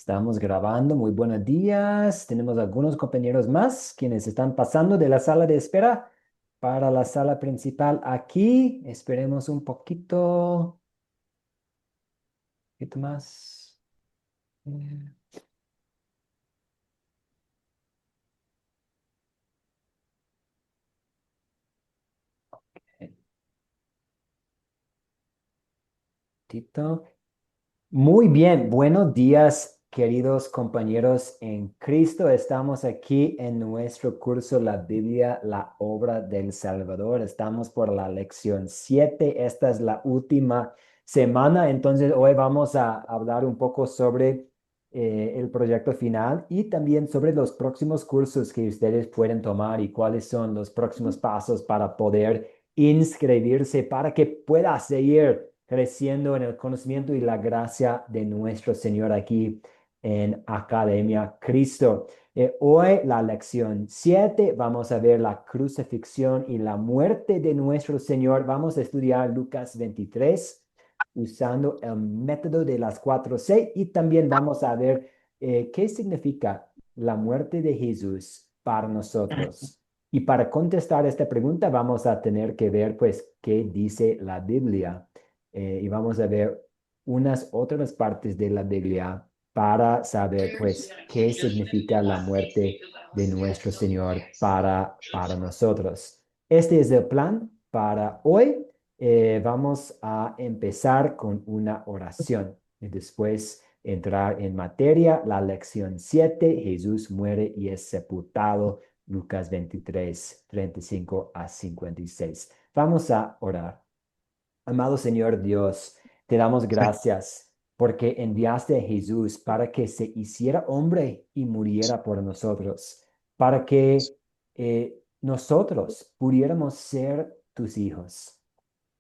Estamos grabando. Muy buenos días. Tenemos algunos compañeros más quienes están pasando de la sala de espera para la sala principal aquí. Esperemos un poquito más. Eh, Tito. Muy bien, buenos días, queridos compañeros en Cristo. Estamos aquí en nuestro curso La Biblia, la obra del Salvador. Estamos por la lección 7. Esta es la última semana, entonces hoy vamos a hablar un poco sobre el proyecto final y también sobre los próximos cursos que ustedes pueden tomar y cuáles son los próximos pasos para poder inscribirse para que pueda seguir creciendo en el conocimiento y la gracia de nuestro Señor aquí en Academia Cristo. Hoy la lección 7 vamos a ver la crucifixión y la muerte de nuestro Señor. Vamos a estudiar Lucas 23 usando el método de las 4C y también vamos a ver qué significa la muerte de Jesús para nosotros. Y para contestar esta pregunta vamos a tener que ver pues qué dice la Biblia y vamos a ver unas otras partes de la Biblia para saber, pues, qué significa la muerte de nuestro Señor para nosotros. Este es el plan para hoy. Vamos a empezar con una oración y después entrar en materia. La lección 7, Jesús muere y es sepultado. Lucas 23, 35 a 56. Vamos a orar. Amado Señor Dios, te damos gracias porque enviaste a Jesús para que se hiciera hombre y muriera por nosotros, para que nosotros pudiéramos ser tus hijos.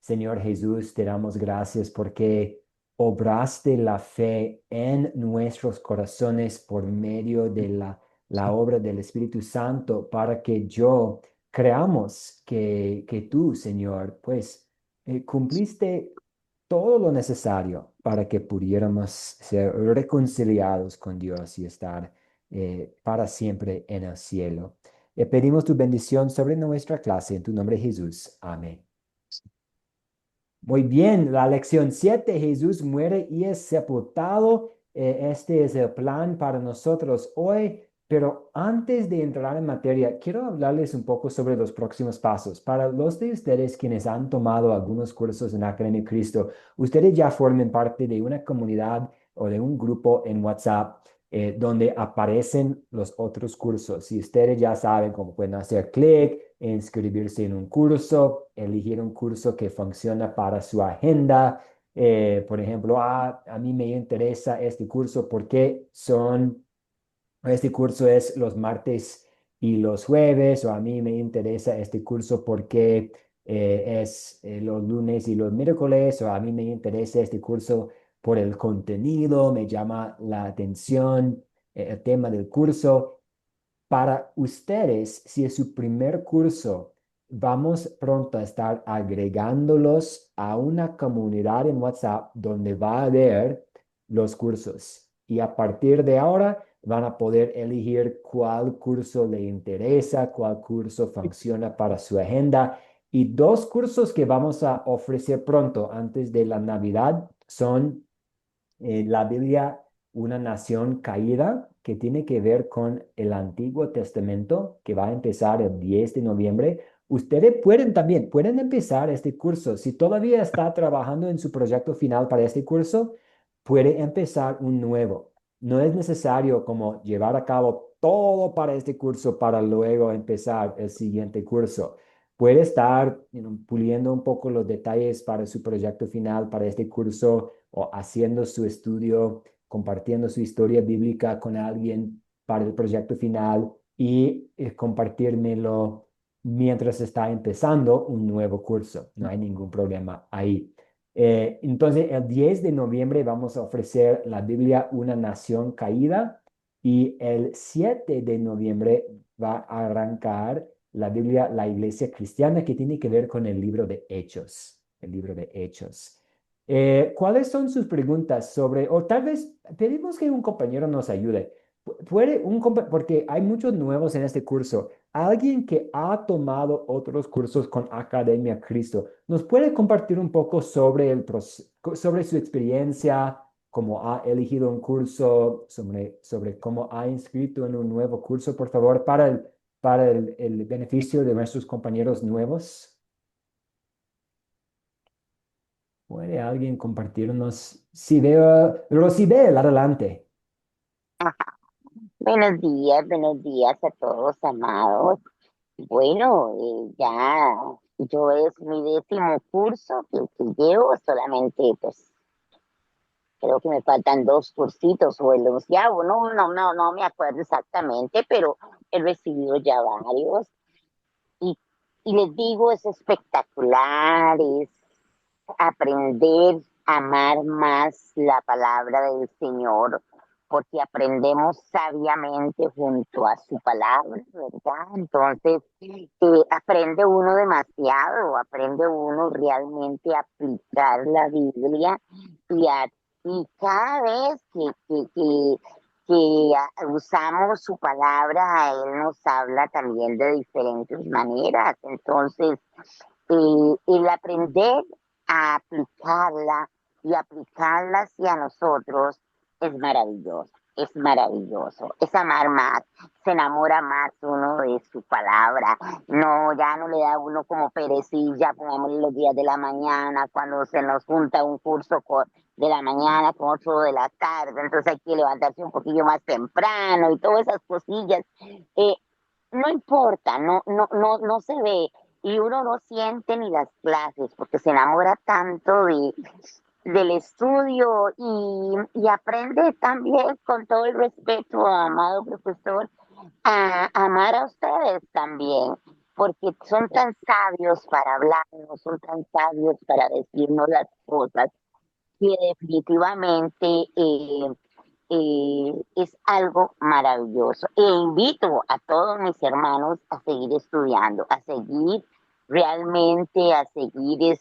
Señor Jesús, te damos gracias porque obraste la fe en nuestros corazones por medio de la obra del Espíritu Santo para que yo creamos que tú, Señor, pues cumpliste todo lo necesario para que pudiéramos ser reconciliados con Dios y estar para siempre en el cielo. Pedimos tu bendición sobre nuestra clase en tu nombre, Jesús. Amén. Muy bien, la lección 7, Jesús muere y es sepultado. Este es el plan para nosotros hoy, pero antes de entrar en materia, quiero hablarles un poco sobre los próximos pasos. Para los de ustedes quienes han tomado algunos cursos en Academia Cristo, ustedes ya formen parte de una comunidad o de un grupo en WhatsApp donde aparecen los otros cursos. Si ustedes ya saben cómo pueden hacer clic, inscribirse en un curso, elegir un curso que funciona para su agenda. Por ejemplo, a mí me interesa este curso porque este curso es los martes y los jueves, o a mí me interesa este curso porque es los lunes y los miércoles, o a mí me interesa este curso por el contenido, me llama la atención el tema del curso. Para ustedes, si es su primer curso, vamos pronto a estar agregándolos a una comunidad en WhatsApp donde va a haber los cursos. Y a partir de ahora van a poder elegir cuál curso le interesa, cuál curso funciona para su agenda. Y dos cursos que vamos a ofrecer pronto antes de la Navidad son la Biblia, una nación caída, que tiene que ver con el Antiguo Testamento, que va a empezar el 10 de noviembre. Ustedes pueden empezar este curso. Si todavía está trabajando en su proyecto final para este curso, puede empezar un nuevo. No es necesario como llevar a cabo todo para este curso para luego empezar el siguiente curso. Puede estar puliendo un poco los detalles para su proyecto final para este curso o haciendo su estudio, compartiendo su historia bíblica con alguien para el proyecto final y compartírmelo mientras está empezando un nuevo curso. No hay ningún problema ahí. Entonces, el 10 de noviembre vamos a ofrecer la Biblia Una Nación Caída y el 7 de noviembre va a arrancar la Biblia La Iglesia Cristiana que tiene que ver con el libro de Hechos, el libro de Hechos. ¿Cuáles son sus preguntas sobre, o tal vez pedimos que un compañero nos ayude? Porque hay muchos nuevos en este curso. Alguien que ha tomado otros cursos con Academia Cristo, ¿nos puede compartir un poco sobre sobre su experiencia, cómo ha elegido un curso, sobre cómo ha inscrito en un nuevo curso, por favor, para el beneficio de nuestros compañeros nuevos? ¿Puede alguien compartirnos? Si veo, Rosibel, adelante. Buenos días a todos, amados. Bueno, ya yo es mi 10º curso que llevo, solamente pues creo que me faltan 2 cursitos o el 11º, no me acuerdo exactamente, pero he recibido ya varios y, y les digo, es espectacular, es aprender a amar más la palabra del Señor, porque aprendemos sabiamente junto a su palabra, ¿verdad? Entonces, aprende uno demasiado, aprende uno realmente a aplicar la Biblia y cada vez que usamos su palabra, Él nos habla también de diferentes maneras. Entonces, el aprender a aplicarla y aplicarla hacia nosotros es maravilloso, es maravilloso, es amar más, se enamora más uno de su palabra, no, ya no le da a uno como perecilla, pongamos los días de la mañana, cuando se nos junta un curso de la mañana con otro de la tarde, entonces hay que levantarse un poquillo más temprano y todas esas cosillas. Eh, no importa, no se ve y uno no siente ni las clases porque se enamora tanto del estudio y aprende también con todo el respeto, amado profesor, a amar a ustedes también, porque son tan sabios para hablarnos, son tan sabios para decirnos las cosas que definitivamente es algo maravilloso. E invito a todos mis hermanos a seguir estudiando, a seguir realmente, a seguir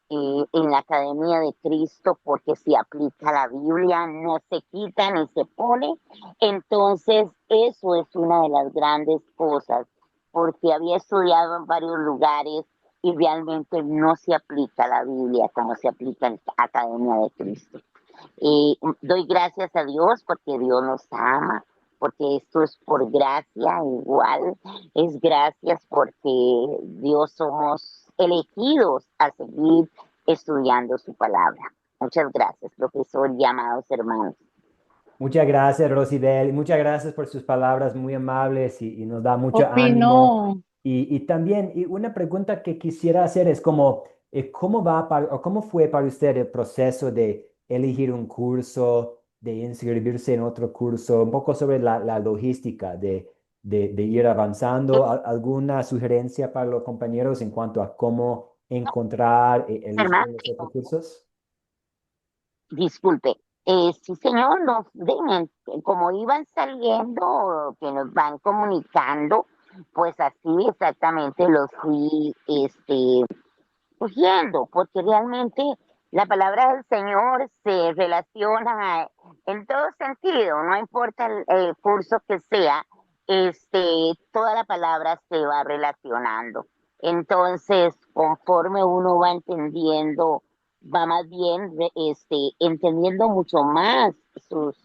en la Academia de Cristo, porque si aplica la Biblia, no se quita ni se pone. Entonces, eso es una de las grandes cosas, porque había estudiado en varios lugares y realmente no se aplica la Biblia como se aplica en la Academia de Cristo. Doy gracias a Dios porque Dios nos ama, porque esto es por gracia igual, es gracias porque Dios somos elegidos a seguir estudiando su palabra. Muchas gracias, profesor y amados hermanos. Muchas gracias, Rosibel, y muchas gracias por sus palabras muy amables y nos da mucho ánimo. Opinó. Y también una pregunta que quisiera hacer es como, ¿cómo va o cómo fue para usted el proceso de elegir un curso, de inscribirse en otro curso, un poco sobre la logística de ir avanzando? ¿Alguna sugerencia para los compañeros en cuanto a cómo encontrar, elegir Hermano, los otros cursos? disculpe. Sí, señor, como iban saliendo, que nos van comunicando, pues así exactamente los fui cogiendo, porque realmente la palabra del Señor se relaciona en todo sentido, no importa el curso que sea, toda la palabra se va relacionando. Entonces, conforme uno va entendiendo, va más bien entendiendo mucho más sus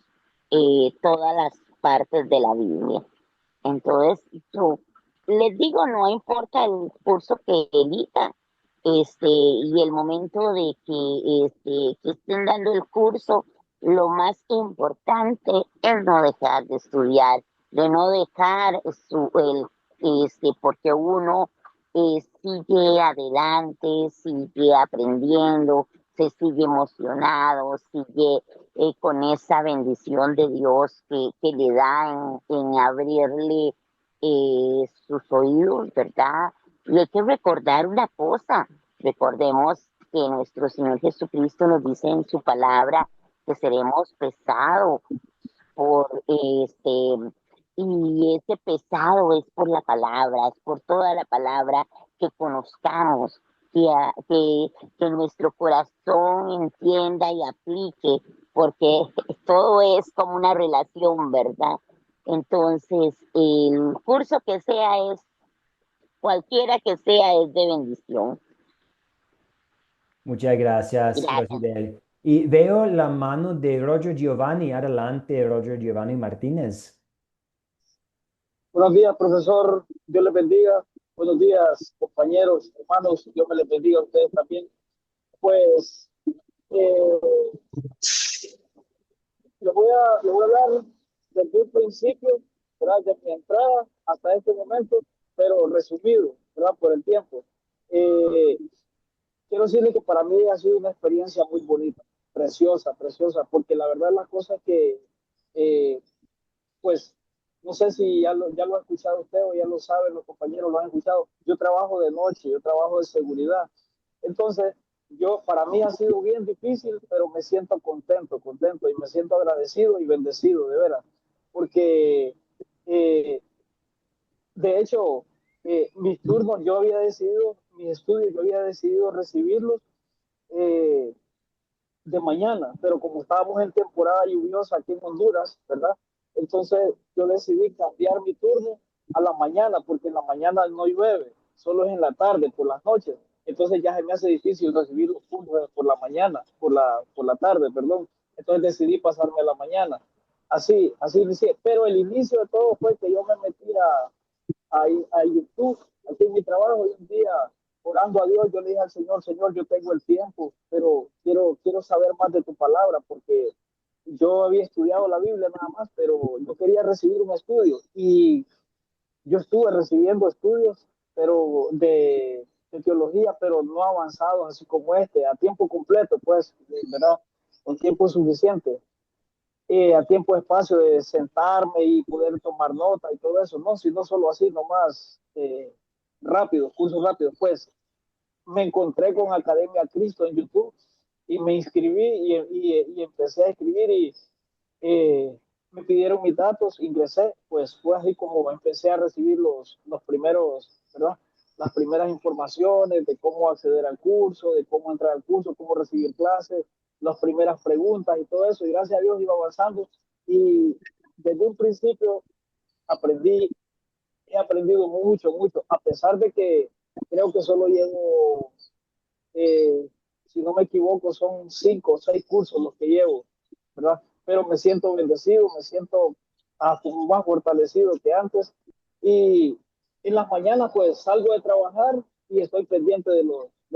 todas las partes de la Biblia. Entonces, yo les digo, no importa el curso que elija, y el momento de que estén dando el curso, lo más importante es no dejar de estudiar, de no dejar porque uno sigue adelante, sigue aprendiendo, se sigue emocionado, sigue con esa bendición de Dios que le da en abrirle sus oídos, ¿verdad? Y hay que recordar una cosa, recordemos que nuestro Señor Jesucristo nos dice en su palabra que seremos pesados por y ese pesado es por la palabra, es por toda la palabra que conozcamos. que nuestro corazón entienda y aplique, porque todo es como una relación, ¿verdad? Entonces, el curso que sea es, cualquiera que sea, es de bendición. Muchas gracias, Gracias. Rosidel. Y veo la mano de Roger Giovanni. Adelante, Roger Giovanni Martínez. Buenos días, profesor. Dios les bendiga. Buenos días, compañeros, hermanos. Dios me les bendiga a ustedes también. Pues eh, le voy a hablar desde un principio, ¿verdad? De mi entrada hasta este momento, pero resumido, ¿verdad? Por el tiempo. Eh, Quiero decirle que para mí ha sido una experiencia muy bonita, preciosa, preciosa, porque la verdad las cosas que eh, pues no sé si ya lo ha escuchado usted o ya lo saben, los compañeros lo han escuchado. Yo trabajo de noche, yo trabajo de seguridad. Entonces, para mí ha sido bien difícil, pero me siento contento, contento y me siento agradecido y bendecido, de veras. Porque, eh, de hecho, mis turnos, yo había decidido, mis estudios, yo había decidido recibirlos eh, de mañana, pero como estábamos en temporada lluviosa aquí en Honduras, ¿verdad? Entonces yo decidí cambiar mi turno a la mañana, porque en la mañana no llueve, solo es en la tarde, por las noches. Entonces ya se me hace difícil recibir los turnos por la mañana, por la tarde, perdón. Entonces decidí pasarme a la mañana. Así inicié. Pero el inicio de todo fue que yo me metí a YouTube, aquí en mi trabajo, y un día orando a Dios, yo le dije al Señor, Señor, yo tengo el tiempo, pero quiero saber más de tu palabra, porque yo había estudiado la Biblia nada más, pero yo quería recibir un estudio y yo estuve recibiendo estudios, pero de teología, pero no avanzados, así como este, a tiempo completo, pues, ¿verdad? Un tiempo suficiente, a tiempo espacio de sentarme y poder tomar nota y todo eso, no, sino solo así, nomás rápido, cursos rápidos. Pues me encontré con Academia Cristo en YouTube y me inscribí y empecé a escribir y eh, me pidieron mis datos, ingresé, pues fue así como empecé a recibir los primeros, ¿verdad? Las primeras informaciones de cómo acceder al curso, de cómo entrar al curso, cómo recibir clases, las primeras preguntas y todo eso. Y gracias a Dios iba avanzando. Y desde un principio aprendí, he aprendido mucho, mucho, a pesar de que creo que solo llevo, eh, si no me equivoco, son 5 o 6 cursos los que llevo, ¿verdad? Pero me siento bendecido, me siento más fortalecido que antes. Y en las mañanas pues salgo de trabajar y estoy pendiente de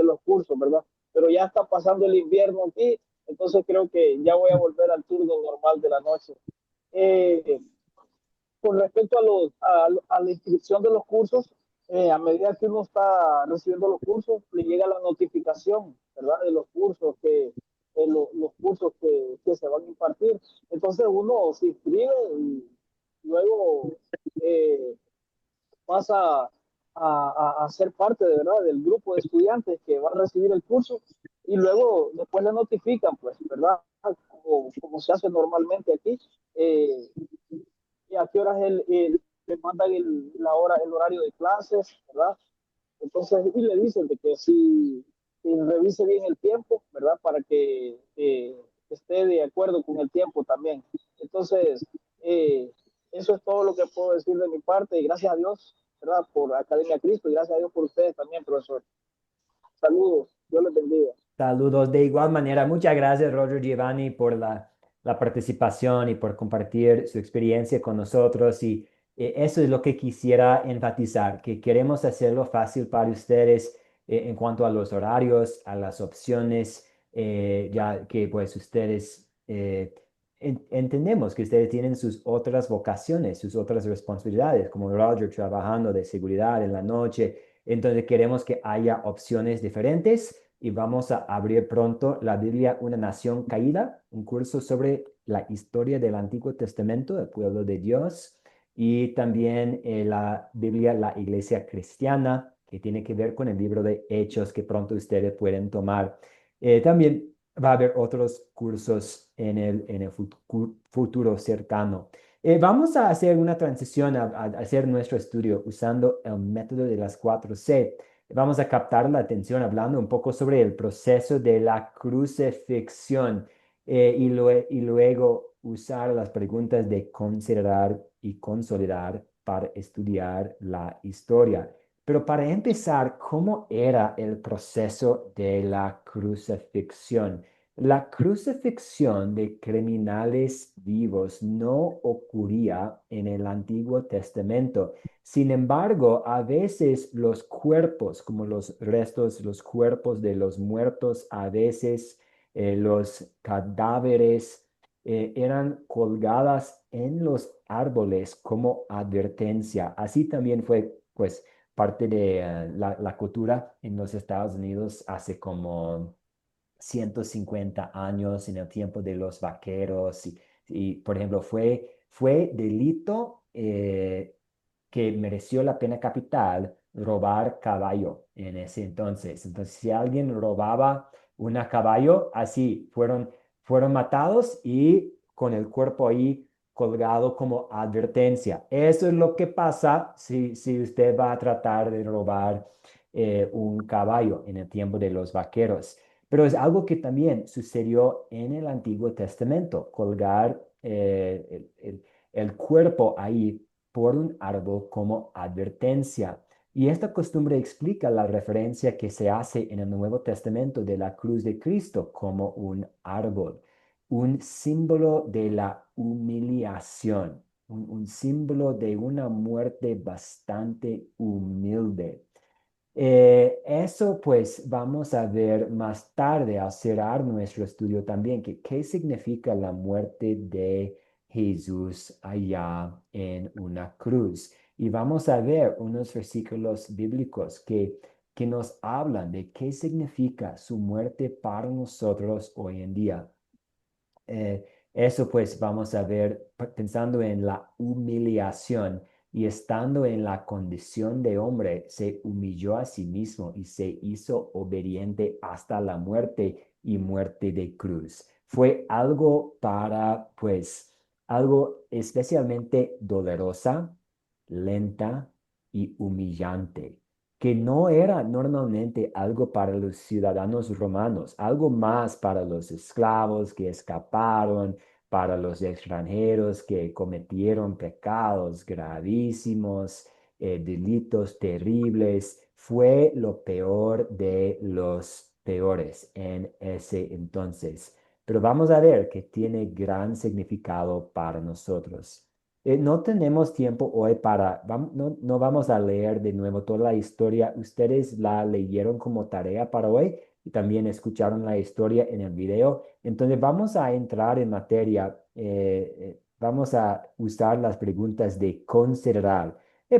los cursos, ¿verdad? Pero ya está pasando el invierno aquí, entonces creo que ya voy a volver al turno normal de la noche. Eh, con respecto a la inscripción de los cursos, a medida que uno está recibiendo los cursos, le llega la notificación, ¿verdad? De los cursos los cursos que se van a impartir. Entonces uno se inscribe y luego eh, pasa a ser parte de verdad del grupo de estudiantes que van a recibir el curso y luego después le notifican, pues, ¿verdad? Como se hace normalmente aquí. Eh, y a qué horas le mandan el horario de clases, ¿verdad? Entonces, y le dicen de que si revise bien el tiempo, ¿verdad? Para que esté de acuerdo con el tiempo también. Entonces, eh, eso es todo lo que puedo decir de mi parte y gracias a Dios, ¿verdad? Por Academia Cristo y gracias a Dios por ustedes también, profesor. Saludos, Dios les bendiga. Saludos. De igual manera, muchas gracias, Roger Giovanni, por la participación y por compartir su experiencia con nosotros. Y eso es lo que quisiera enfatizar, que queremos hacerlo fácil para ustedes en cuanto a los horarios, a las opciones, ya que pues ustedes entendemos que ustedes tienen sus otras vocaciones, sus otras responsabilidades, como Roger trabajando de seguridad en la noche. Entonces queremos que haya opciones diferentes y vamos a abrir pronto la Biblia Una Nación Caída, un curso sobre la historia del Antiguo Testamento, el pueblo de Dios, y también la Biblia La Iglesia Cristiana, que tiene que ver con el libro de Hechos que pronto ustedes pueden tomar. También va a haber otros cursos en el futuro cercano. Vamos a hacer una transición a hacer nuestro estudio usando el método de las 4C. vamos a captar la atención hablando un poco sobre el proceso de la crucifixión y luego usar las preguntas de considerar y consolidar para estudiar la historia. Pero para empezar, ¿cómo era el proceso de la crucifixión? La crucifixión de criminales vivos no ocurría en el Antiguo Testamento. Sin embargo, a veces los cuerpos, como los restos, los cuerpos de los muertos, a veces los cadáveres eran colgadas en los árboles como advertencia. Así también fue, pues, parte de la cultura en los Estados Unidos hace como 150 años en el tiempo de los vaqueros por ejemplo, fue delito que mereció la pena capital robar caballo en ese entonces. Entonces, si alguien robaba una caballo, así fueron matados y con el cuerpo ahí colgado como advertencia. Eso es lo que pasa si usted va a tratar de robar un caballo en el tiempo de los vaqueros. Pero es algo que también sucedió en el Antiguo Testamento, colgar el cuerpo ahí por un árbol como advertencia. Y esta costumbre explica la referencia que se hace en el Nuevo Testamento de la cruz de Cristo como un árbol, un símbolo de la humillación, un símbolo de una muerte bastante humilde. Eso pues vamos a ver más tarde al cerrar nuestro estudio también, que qué significa la muerte de Jesús allá en una cruz. Y vamos a ver unos versículos bíblicos que nos hablan de qué significa su muerte para nosotros hoy en día. Eso pues vamos a ver pensando en la humillación y estando en la condición de hombre, se humilló a sí mismo y se hizo obediente hasta la muerte y muerte de cruz. Fue algo para pues algo especialmente dolorosa, lenta y humillante que no era normalmente algo para los ciudadanos romanos, algo más para los esclavos que escaparon, para los extranjeros que cometieron pecados gravísimos, delitos terribles. Fue lo peor de los peores en ese entonces. Pero vamos a ver que tiene gran significado para nosotros. No tenemos tiempo hoy no vamos a leer de nuevo toda la historia. Ustedes la leyeron como tarea para hoy y también escucharon la historia en el video. Entonces vamos a entrar en materia. Vamos a usar las preguntas de considerar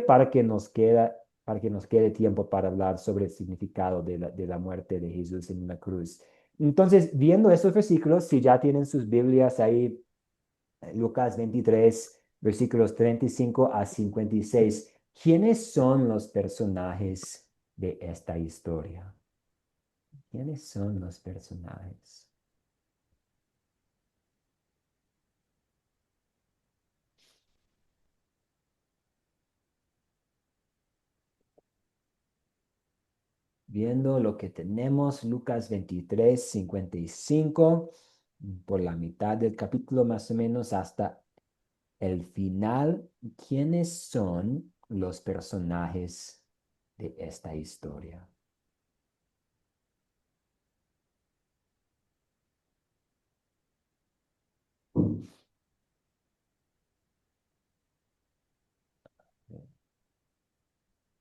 para que nos quede tiempo para hablar sobre el significado de la muerte de Jesús en la cruz. Entonces, viendo esos versículos, si ya tienen sus Biblias ahí Lucas 23, versículos 35 a 56. ¿Quiénes son los personajes de esta historia? ¿Quiénes son los personajes? Viendo lo que tenemos, Lucas 23, 55, por la mitad del capítulo más o menos hasta el final, ¿quiénes son los personajes de esta historia?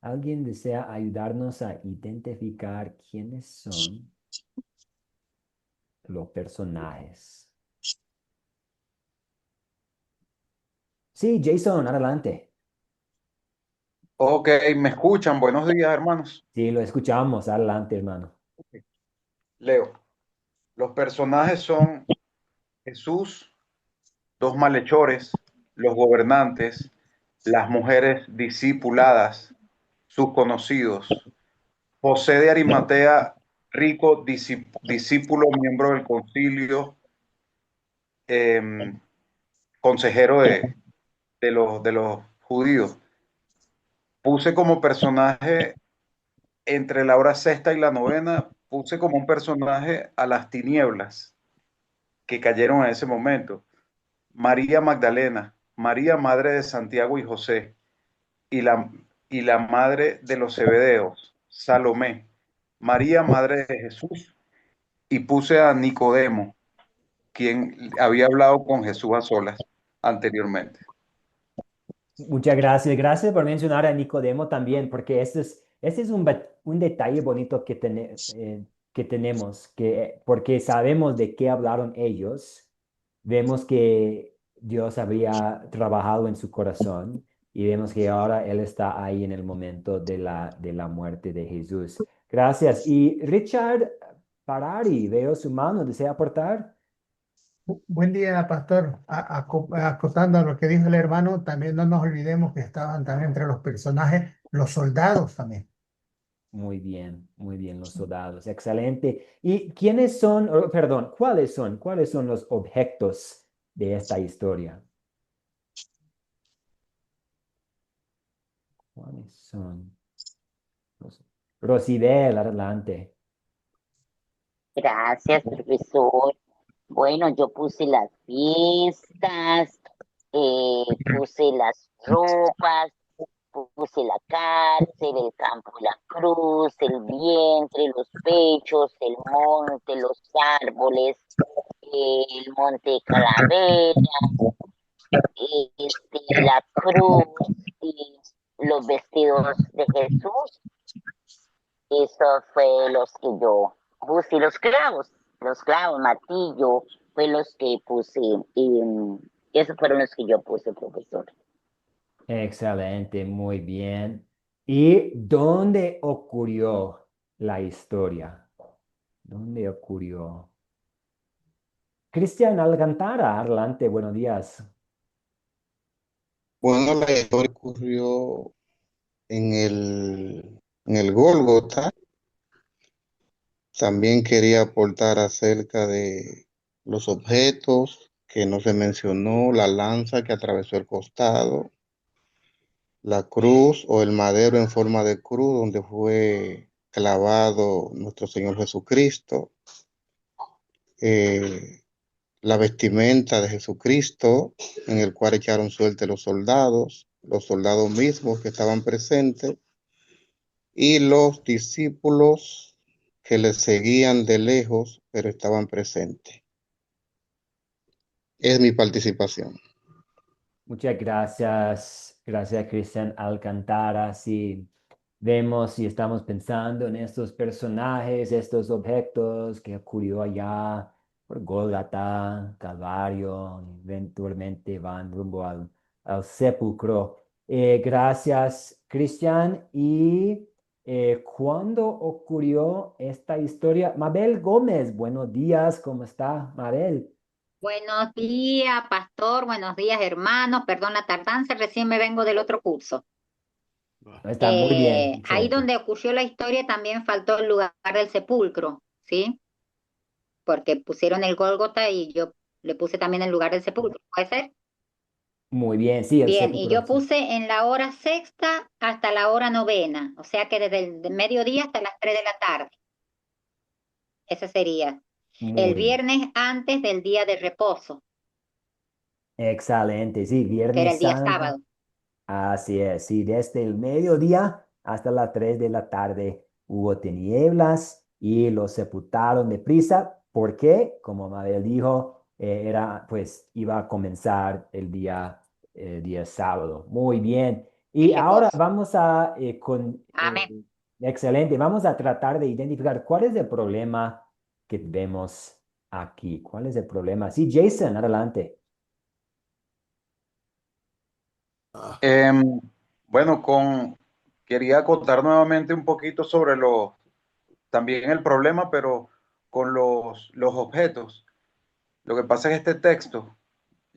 ¿Alguien desea ayudarnos a identificar quiénes son los personajes? Sí, Jason, adelante. Ok, me escuchan. Buenos días, hermanos. Sí, lo escuchamos, adelante, hermano. Leo. Los personajes son Jesús, dos malhechores, los gobernantes, las mujeres discipuladas, sus conocidos, José de Arimatea, rico discípulo, miembro del concilio, em, consejero de los judíos. Puse como personaje entre la hora sexta y la novena puse como un personaje a las tinieblas que cayeron en ese momento. María Magdalena, María madre de Santiago y José, y la, y la madre de los Zebedeos, Salomé, María madre de Jesús, y puse a Nicodemo, quien había hablado con Jesús a solas anteriormente. Muchas gracias. Gracias por mencionar a Nicodemo también, porque este es un detalle bonito que tenemos, porque sabemos de qué hablaron ellos, vemos que Dios había trabajado en su corazón y vemos que ahora Él está ahí en el momento de la muerte de Jesús. Gracias. Y Richard Parari, veo su mano, ¿desea aportar? Buen día, pastor. Acotando a lo que dijo el hermano, también no nos olvidemos que estaban también entre los personajes los soldados también. Muy bien, los soldados, excelente. ¿Y quiénes son, perdón, cuáles son los objetos de esta historia? ¿Cuáles son los? Rosibel, adelante. Gracias, profesor. Bueno, yo puse las fiestas, puse las ropas, puse la cárcel, el campo, la cruz, el vientre, los pechos, el monte, los árboles, el monte Calavera, la cruz y los vestidos de Jesús. Eso fue los que yo puse, los clavos, martillo, fue los que puse y esos fueron los que yo puse, profesor. Excelente, muy bien. ¿Y dónde ocurrió la historia? ¿Dónde ocurrió? Cristian Alcantara, adelante, buenos días. Bueno, la historia ocurrió en el Gólgota. También quería aportar acerca de los objetos que no se mencionó, la lanza que atravesó el costado, la cruz o el madero en forma de cruz donde fue clavado nuestro Señor Jesucristo, eh, la vestimenta de Jesucristo en el cual echaron suerte los soldados mismos que estaban presentes y los discípulos que le seguían de lejos, pero estaban presentes. Es mi participación. Muchas gracias, gracias Cristian Alcantara. Sí, vemos y estamos pensando en estos personajes, estos objetos que ocurrió allá por Gólgata, Calvario, eventualmente van rumbo al sepulcro. Gracias, Cristian. ¿Y cuándo ocurrió esta historia? Mabel Gómez, buenos días, ¿cómo está, Mabel? Buenos días, pastor. Buenos días, hermanos. Perdón la tardanza, recién me vengo del otro curso. Está muy bien, Ahí excelente. donde ocurrió la historia también faltó el lugar del sepulcro, ¿sí? Porque pusieron el Gólgota y yo le puse también el lugar del sepulcro, ¿puede ser? Muy bien, sí, el Bien, y sepulcro. yo puse en la hora sexta hasta la hora novena, o sea que desde el mediodía hasta las 3 de la tarde. Ese sería. El Muy viernes antes del día de reposo, excelente, sí, que era Viernes el día Santo. sábado. Así es, sí, desde el mediodía hasta las 3 de la tarde hubo tinieblas y los sepultaron deprisa porque, como Mabel dijo, pues iba a comenzar el día sábado. Muy bien. El Y ahora reposo. vamos a, Amén. excelente, vamos a tratar de identificar cuál es el problema que vemos aquí. ¿Cuál es el problema? Sí, Jason, adelante. Em, bueno, quería acotar nuevamente un poquito sobre también el problema, pero con los objetos. Lo que pasa es que este texto,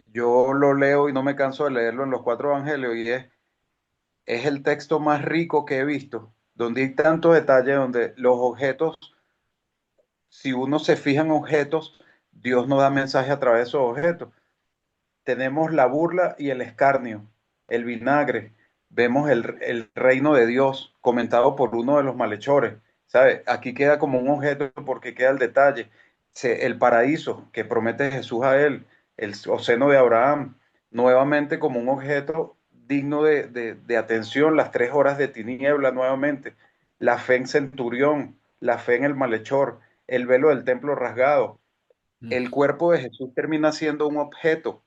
yo lo leo y no me canso de leerlo en los cuatro evangelios y es el texto más rico que he visto, donde hay tantos detalles, donde los objetos, si uno se fija en objetos, Dios nos da mensaje a través de esos objetos. Tenemos la burla y el escarnio, el vinagre, vemos el reino de Dios comentado por uno de los malhechores, ¿sabe? Aquí queda como un objeto porque queda el detalle. El paraíso que promete Jesús a él, el seno de Abraham, nuevamente como un objeto digno de atención, las 3 horas de tiniebla nuevamente, la fe en Centurión, la fe en el malhechor, el velo del templo rasgado. El cuerpo de Jesús termina siendo un objeto,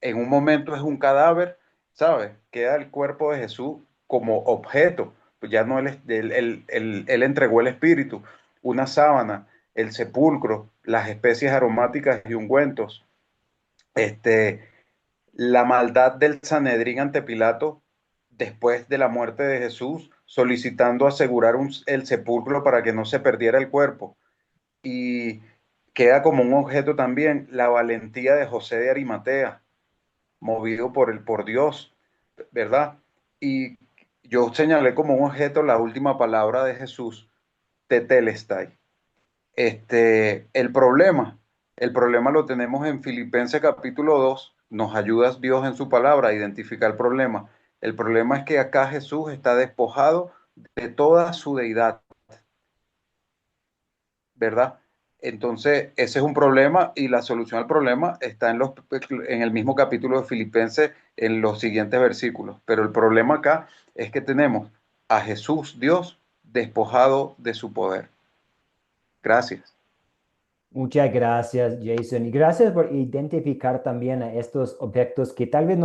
en un momento es un cadáver, ¿sabes? Queda el cuerpo de Jesús como objeto, pues ya no él entregó el espíritu, una sábana, el sepulcro, las especies aromáticas y ungüentos, este, la maldad del Sanedrín ante Pilato después de la muerte de Jesús, solicitando asegurar el sepulcro para que no se perdiera el cuerpo. Y queda como un objeto también la valentía de José de Arimatea, movido por Dios, ¿verdad? Y yo señalé como un objeto la última palabra de Jesús, tetelestai. El problema lo tenemos en Filipenses capítulo 2, nos ayuda Dios en su palabra a identificar el problema. El problema es que acá Jesús está despojado de toda su deidad, ¿verdad? Entonces, ese es un problema y la solución al problema está en el mismo capítulo de Filipenses, en los siguientes versículos. Pero el problema acá es que tenemos a Jesús, Dios, despojado de su poder. Gracias. Muchas gracias, Jason. Y gracias por identificar también a estos objetos que tal vez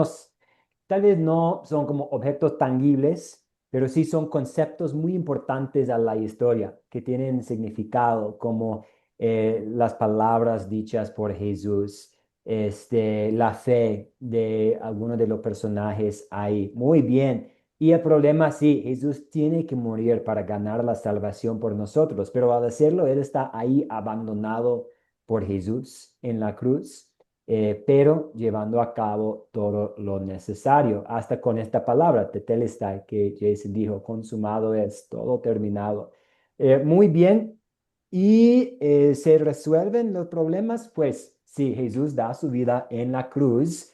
no son como objetos tangibles, pero sí son conceptos muy importantes a la historia, que tienen significado, como las palabras dichas por Jesús, la fe de algunos de los personajes ahí. Muy bien. Y el problema, sí, Jesús tiene que morir para ganar la salvación por nosotros, pero al hacerlo, Él está ahí abandonado por Jesús en la cruz, pero llevando a cabo todo lo necesario, hasta con esta palabra, tetelestai, que Jason dijo, consumado es, todo terminado. Muy bien, y se resuelven los problemas, pues sí, Jesús da su vida en la cruz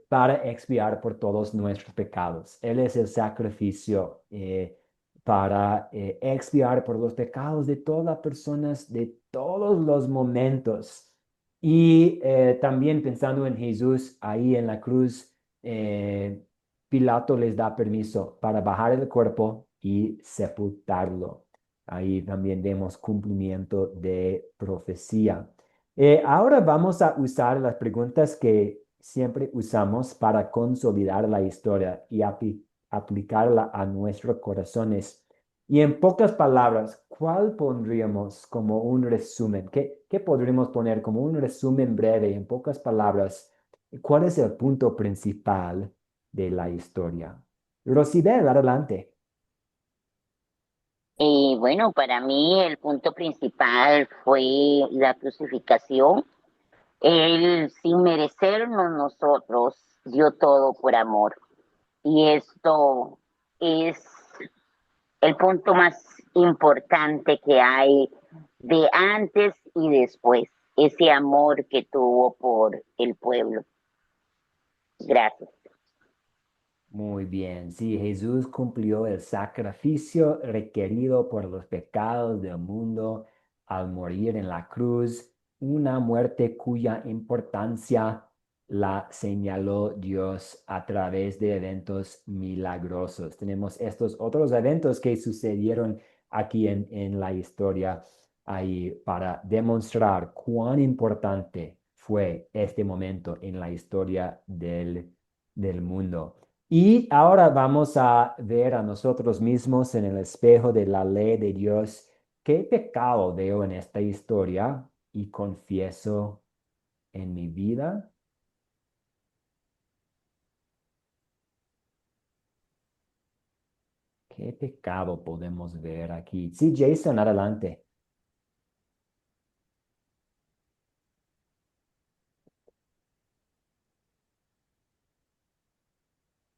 para expiar por todos nuestros pecados. Él es el sacrificio para expiar por los pecados de todas las personas, de todos los momentos. Y también pensando en Jesús ahí en la cruz, Pilato les da permiso para bajar el cuerpo y sepultarlo. Ahí también vemos cumplimiento de profecía. Ahora vamos a usar las preguntas que siempre usamos para consolidar la historia y aplicarla a nuestros corazones. Y en pocas palabras, ¿cuál pondríamos como un resumen? ¿Qué podríamos poner como un resumen breve en pocas palabras? ¿Cuál es el punto principal de la historia? Rosibel, adelante. Bueno, para mí el punto principal fue la crucificación. Él, sin merecernos nosotros, dio todo por amor. Y esto es el punto más importante que hay de antes y después, ese amor que tuvo por el pueblo. Gracias. Muy bien, sí, Jesús cumplió el sacrificio requerido por los pecados del mundo al morir en la cruz, una muerte cuya importancia la señaló Dios a través de eventos milagrosos. Tenemos estos otros eventos que sucedieron aquí en la historia ahí para demostrar cuán importante fue este momento en la historia del mundo. Y ahora vamos a ver a nosotros mismos en el espejo de la ley de Dios. ¿Qué pecado veo en esta historia y confieso en mi vida? ¿Qué pecado podemos ver aquí? Sí, Jason, adelante.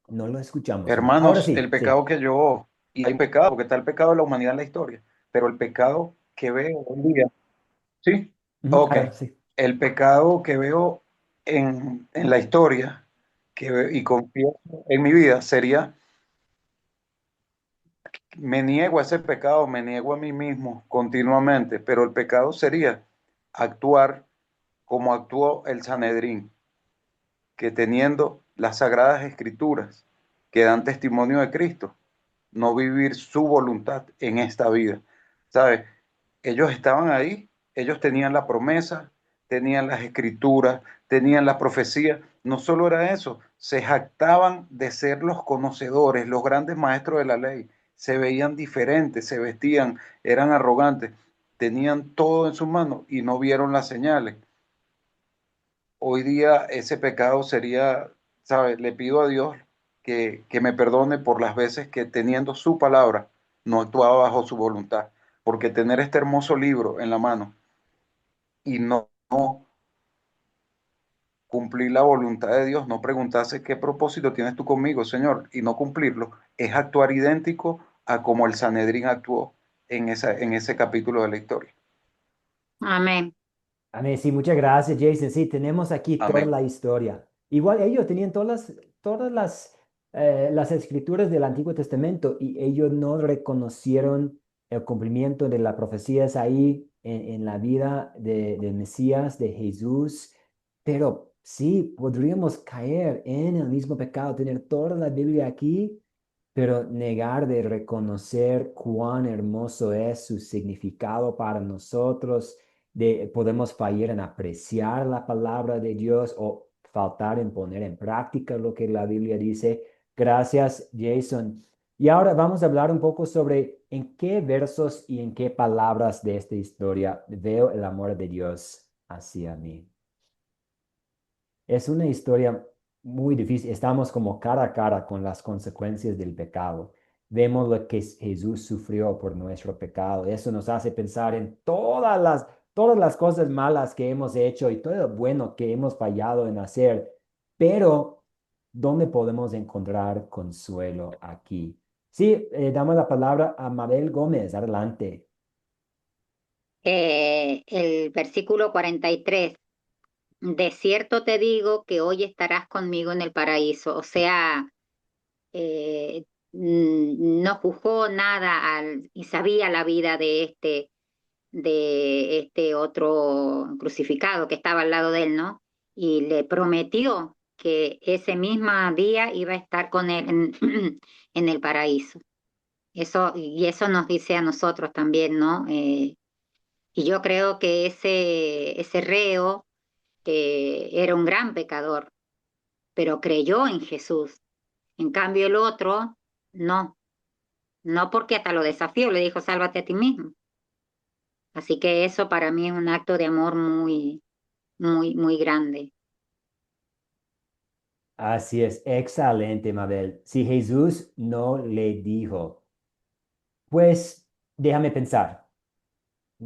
No lo escuchamos. Ahora Hermanos, el sí, sí. pecado y hay un pecado, porque está el pecado de la humanidad en la historia, pero el pecado que veo hoy día, ¿sí? Ujú, Ok. sí. El pecado que veo en la historia y confieso en mi vida sería me niego a ese pecado, me niego a mí mismo continuamente, pero el pecado sería actuar como actuó el Sanedrín, que teniendo las sagradas escrituras que dan testimonio de Cristo, no vivir su voluntad en esta vida. ¿Sabes? Ellos estaban ahí, ellos tenían la promesa, tenían las escrituras, tenían la profecía. No solo era eso, se jactaban de ser los conocedores, los grandes maestros de la ley. Se veían diferentes, se vestían, eran arrogantes, tenían todo en sus manos y no vieron las señales. Hoy día ese pecado sería, ¿sabes? Le pido a Dios que me perdone por las veces que teniendo su palabra no actuaba bajo su voluntad, porque tener este hermoso libro en la mano y no cumplir la voluntad de Dios, no preguntarse qué propósito tienes tú conmigo, Señor, y no cumplirlo, es actuar idéntico a como el Sanedrín actuó en ese capítulo de la historia. Amén. Amén. Sí, muchas gracias, Jason. Sí, tenemos aquí toda Amén. la historia. Igual ellos tenían todas las escrituras del Antiguo Testamento y ellos no reconocieron el cumplimiento de las profecías ahí en la vida del Mesías, de Jesús. Pero sí, podríamos caer en el mismo pecado, tener toda la Biblia aquí, pero negar de reconocer cuán hermoso es su significado para nosotros, podemos fallar en apreciar la palabra de Dios o faltar en poner en práctica lo que la Biblia dice. Gracias, Jason. Y ahora vamos a hablar un poco sobre en qué versos y en qué palabras de esta historia veo el amor de Dios hacia mí. Es una historia muy difícil. Estamos como cara a cara con las consecuencias del pecado. Vemos lo que Jesús sufrió por nuestro pecado. Eso nos hace pensar en todas las cosas malas que hemos hecho y todo lo bueno que hemos fallado en hacer. Pero, ¿dónde podemos encontrar consuelo aquí? Sí, damos la palabra a Mabel Gómez. Adelante. El versículo 43. De cierto te digo que hoy estarás conmigo en el paraíso. O sea, no juzgó nada y sabía la vida de este otro crucificado que estaba al lado de él, ¿no? Y le prometió que ese mismo día iba a estar con él en el paraíso. Y eso nos dice a nosotros también, ¿no? Y yo creo que ese reo era un gran pecador, pero creyó en Jesús. En cambio el otro, no, no porque hasta lo desafió, le dijo, sálvate a ti mismo. Así que eso para mí es un acto de amor muy, muy, muy grande. Así es, excelente, Mabel. Si Jesús no le dijo, pues déjame pensar.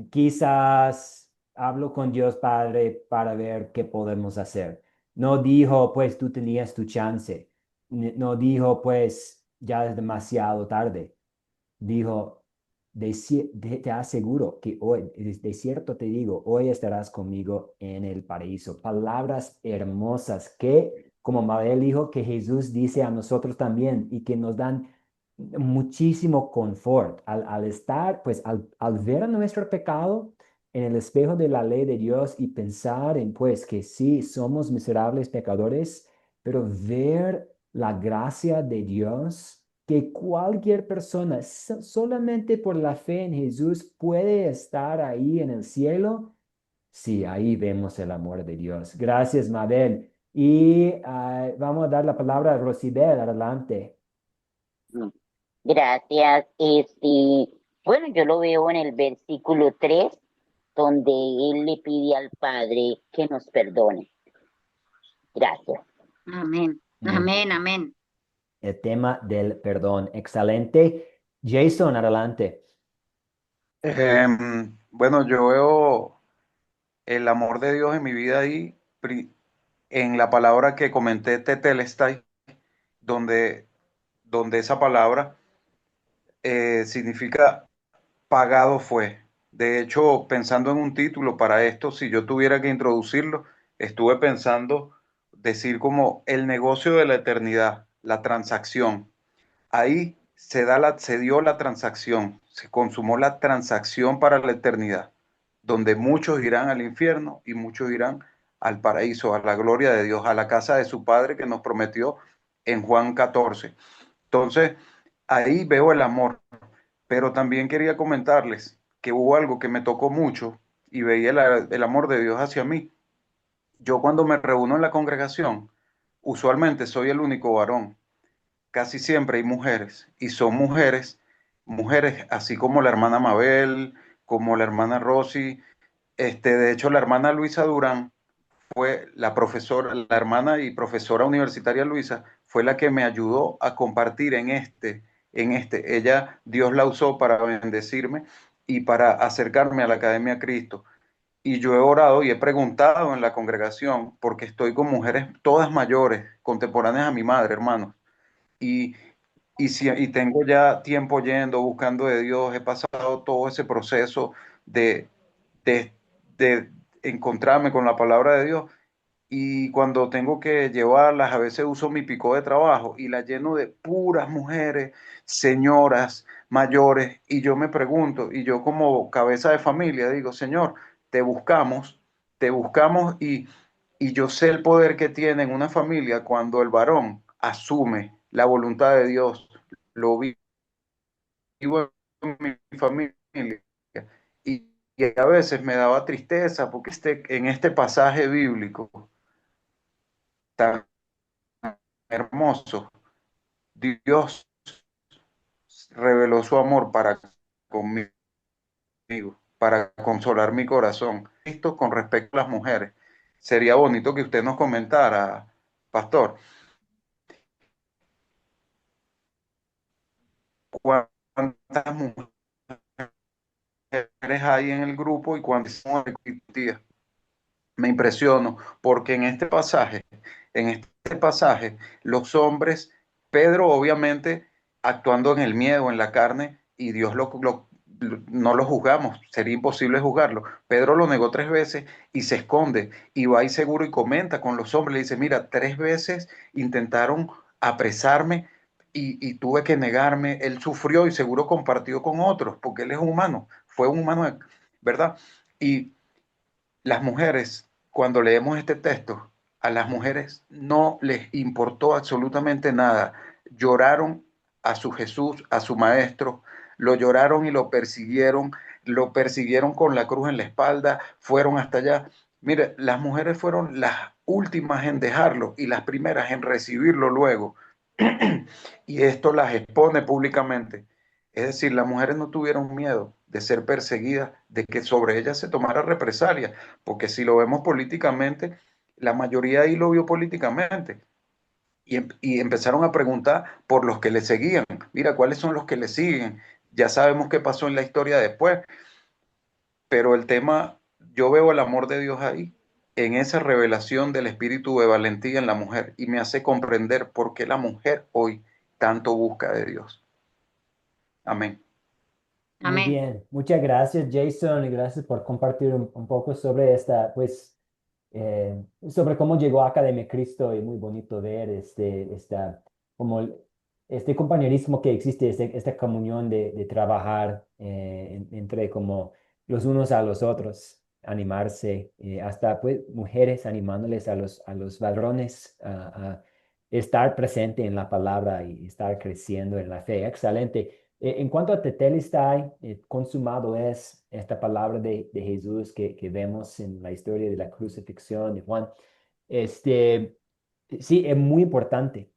Quizás hablo con Dios Padre para ver qué podemos hacer. No dijo, pues tú tenías tu chance. No dijo, pues ya es demasiado tarde. Dijo, te aseguro que hoy, de cierto te digo, hoy estarás conmigo en el paraíso. Palabras hermosas que, como Mabel dijo, que Jesús dice a nosotros también y que nos dan muchísimo confort al estar, pues al ver a nuestro pecado en el espejo de la ley de Dios y pensar en, pues, que sí, somos miserables pecadores, pero ver la gracia de Dios, que cualquier persona solamente por la fe en Jesús puede estar ahí en el cielo. Sí, ahí vemos el amor de Dios. Gracias, Mabel. Y vamos a dar la palabra a Rosibel. Adelante. Gracias. Bueno, yo lo veo en el versículo 3, donde él le pide al Padre que nos perdone. Gracias. Amén, Muy amén, bien. amén. El tema del perdón. Excelente. Jason, adelante. Bueno, yo veo el amor de Dios en mi vida ahí, en la palabra que comenté, tetelestai, donde, donde esa palabra significa pagado fue. De hecho, pensando en un título para esto, si yo tuviera que introducirlo, estuve pensando decir como el negocio de la eternidad, la transacción. Ahí se dio la transacción, se consumó la transacción para la eternidad, donde muchos irán al infierno y muchos irán al paraíso, a la gloria de Dios, a la casa de su Padre que nos prometió en Juan 14. Entonces, ahí veo el amor, pero también quería comentarles que hubo algo que me tocó mucho y veía el amor de Dios hacia mí. Yo cuando me reúno en la congregación, usualmente soy el único varón. Casi siempre hay mujeres y son mujeres así como la hermana Mabel, como la hermana Rosy. De hecho, la hermana Luisa Durán fue la profesora, la hermana y profesora universitaria Luisa, fue la que me ayudó a compartir en este. Ella, Dios la usó para bendecirme y para acercarme a la Academia Cristo. Y yo he orado y he preguntado en la congregación, porque estoy con mujeres todas mayores, contemporáneas a mi madre, hermanos. Y, y tengo ya tiempo yendo, buscando de Dios, he pasado todo ese proceso de, de, de encontrarme con la palabra de Dios. Y cuando tengo que llevarlas, a veces uso mi pico de trabajo y la lleno de puras mujeres, señoras mayores. Y yo me pregunto, y yo como cabeza de familia digo, Señor, te buscamos, te buscamos y yo sé el poder que tiene en una familia cuando el varón asume la voluntad de Dios. Lo vivo en mi familia. Y, y a veces me daba tristeza porque en este pasaje bíblico tan hermoso, Dios reveló su amor para conmigo, para consolar mi corazón. Esto con respecto a las mujeres. Sería bonito que usted nos comentara, pastor, cuántas mujeres hay en el grupo y cuántas son discutidas. Me impresiono porque en este pasaje, los hombres, Pedro obviamente actuando en el miedo, en la carne, y Dios no lo juzgamos, sería imposible juzgarlo. Pedro lo negó 3 veces y se esconde y va ahí seguro y comenta con los hombres, le dice, mira, 3 veces intentaron apresarme y tuve que negarme. Él sufrió y seguro compartió con otros porque él es humano, fue un humano, ¿verdad? Y las mujeres, cuando leemos este texto, a las mujeres no les importó absolutamente nada. Lloraron a su Jesús, a su maestro, lo lloraron y lo persiguieron con la cruz en la espalda, fueron hasta allá. Mire, las mujeres fueron las últimas en dejarlo y las primeras en recibirlo luego. Y esto las expone públicamente. Es decir, las mujeres no tuvieron miedo de ser perseguidas, de que sobre ellas se tomara represalia, porque si lo vemos políticamente, la mayoría ahí lo vio políticamente. Y empezaron a preguntar por los que le seguían. Mira, ¿cuáles son los que le siguen? Ya sabemos qué pasó en la historia después, pero el tema, yo veo el amor de Dios ahí, en esa revelación del espíritu de valentía en la mujer, y me hace comprender por qué la mujer hoy tanto busca de Dios. Amén. Muy Amén. bien, muchas gracias Jason y gracias por compartir un poco sobre esta, pues, sobre cómo llegó a Academia Cristo y muy bonito ver como este compañerismo que existe, esta comunión de trabajar entre como los unos a los otros, animarse, hasta pues mujeres animándoles a los varones a estar presente en la palabra y estar creciendo en la fe. Excelente. En cuanto a Tetelestai, consumado es esta palabra de Jesús que vemos en la historia de la crucifixión de Juan. Este, sí, es muy importante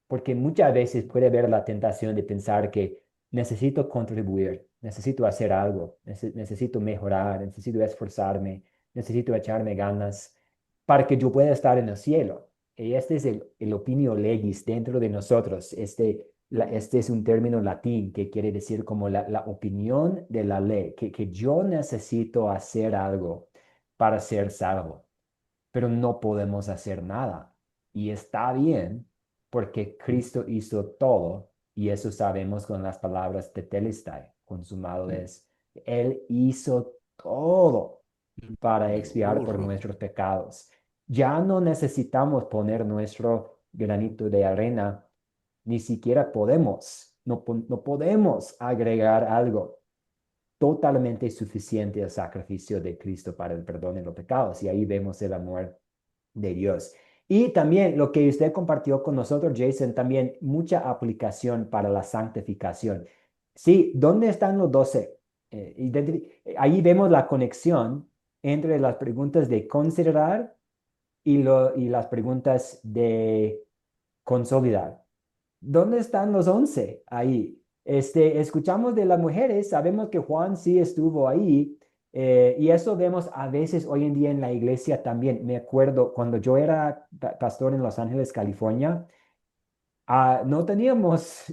porque muchas veces puede haber la tentación de pensar que necesito contribuir, necesito hacer algo, necesito mejorar, necesito esforzarme, necesito echarme ganas para que yo pueda estar en el cielo. Y este es el opinio legis dentro de nosotros. Este es un término latín que quiere decir como la opinión de la ley, que yo necesito hacer algo para ser salvo, pero no podemos hacer nada. Y está bien porque Cristo hizo todo y eso sabemos con las palabras de Telestai, consumado es. Él hizo todo para expiar por nuestros pecados. Ya no necesitamos poner nuestro granito de arena, ni siquiera podemos no podemos agregar algo totalmente suficiente al sacrificio de Cristo para el perdón de los pecados. Y ahí vemos el amor de Dios. Y también lo que usted compartió con nosotros, Jason, también mucha aplicación para la santificación. Sí, ¿dónde están los 12? Ahí vemos la conexión entre las preguntas de considerar y las preguntas de consolidar. ¿Dónde están los 11 ahí? Escuchamos de las mujeres, sabemos que Juan sí estuvo ahí, y eso vemos a veces hoy en día en la iglesia también. Me acuerdo cuando yo era pastor en Los Ángeles, California, no teníamos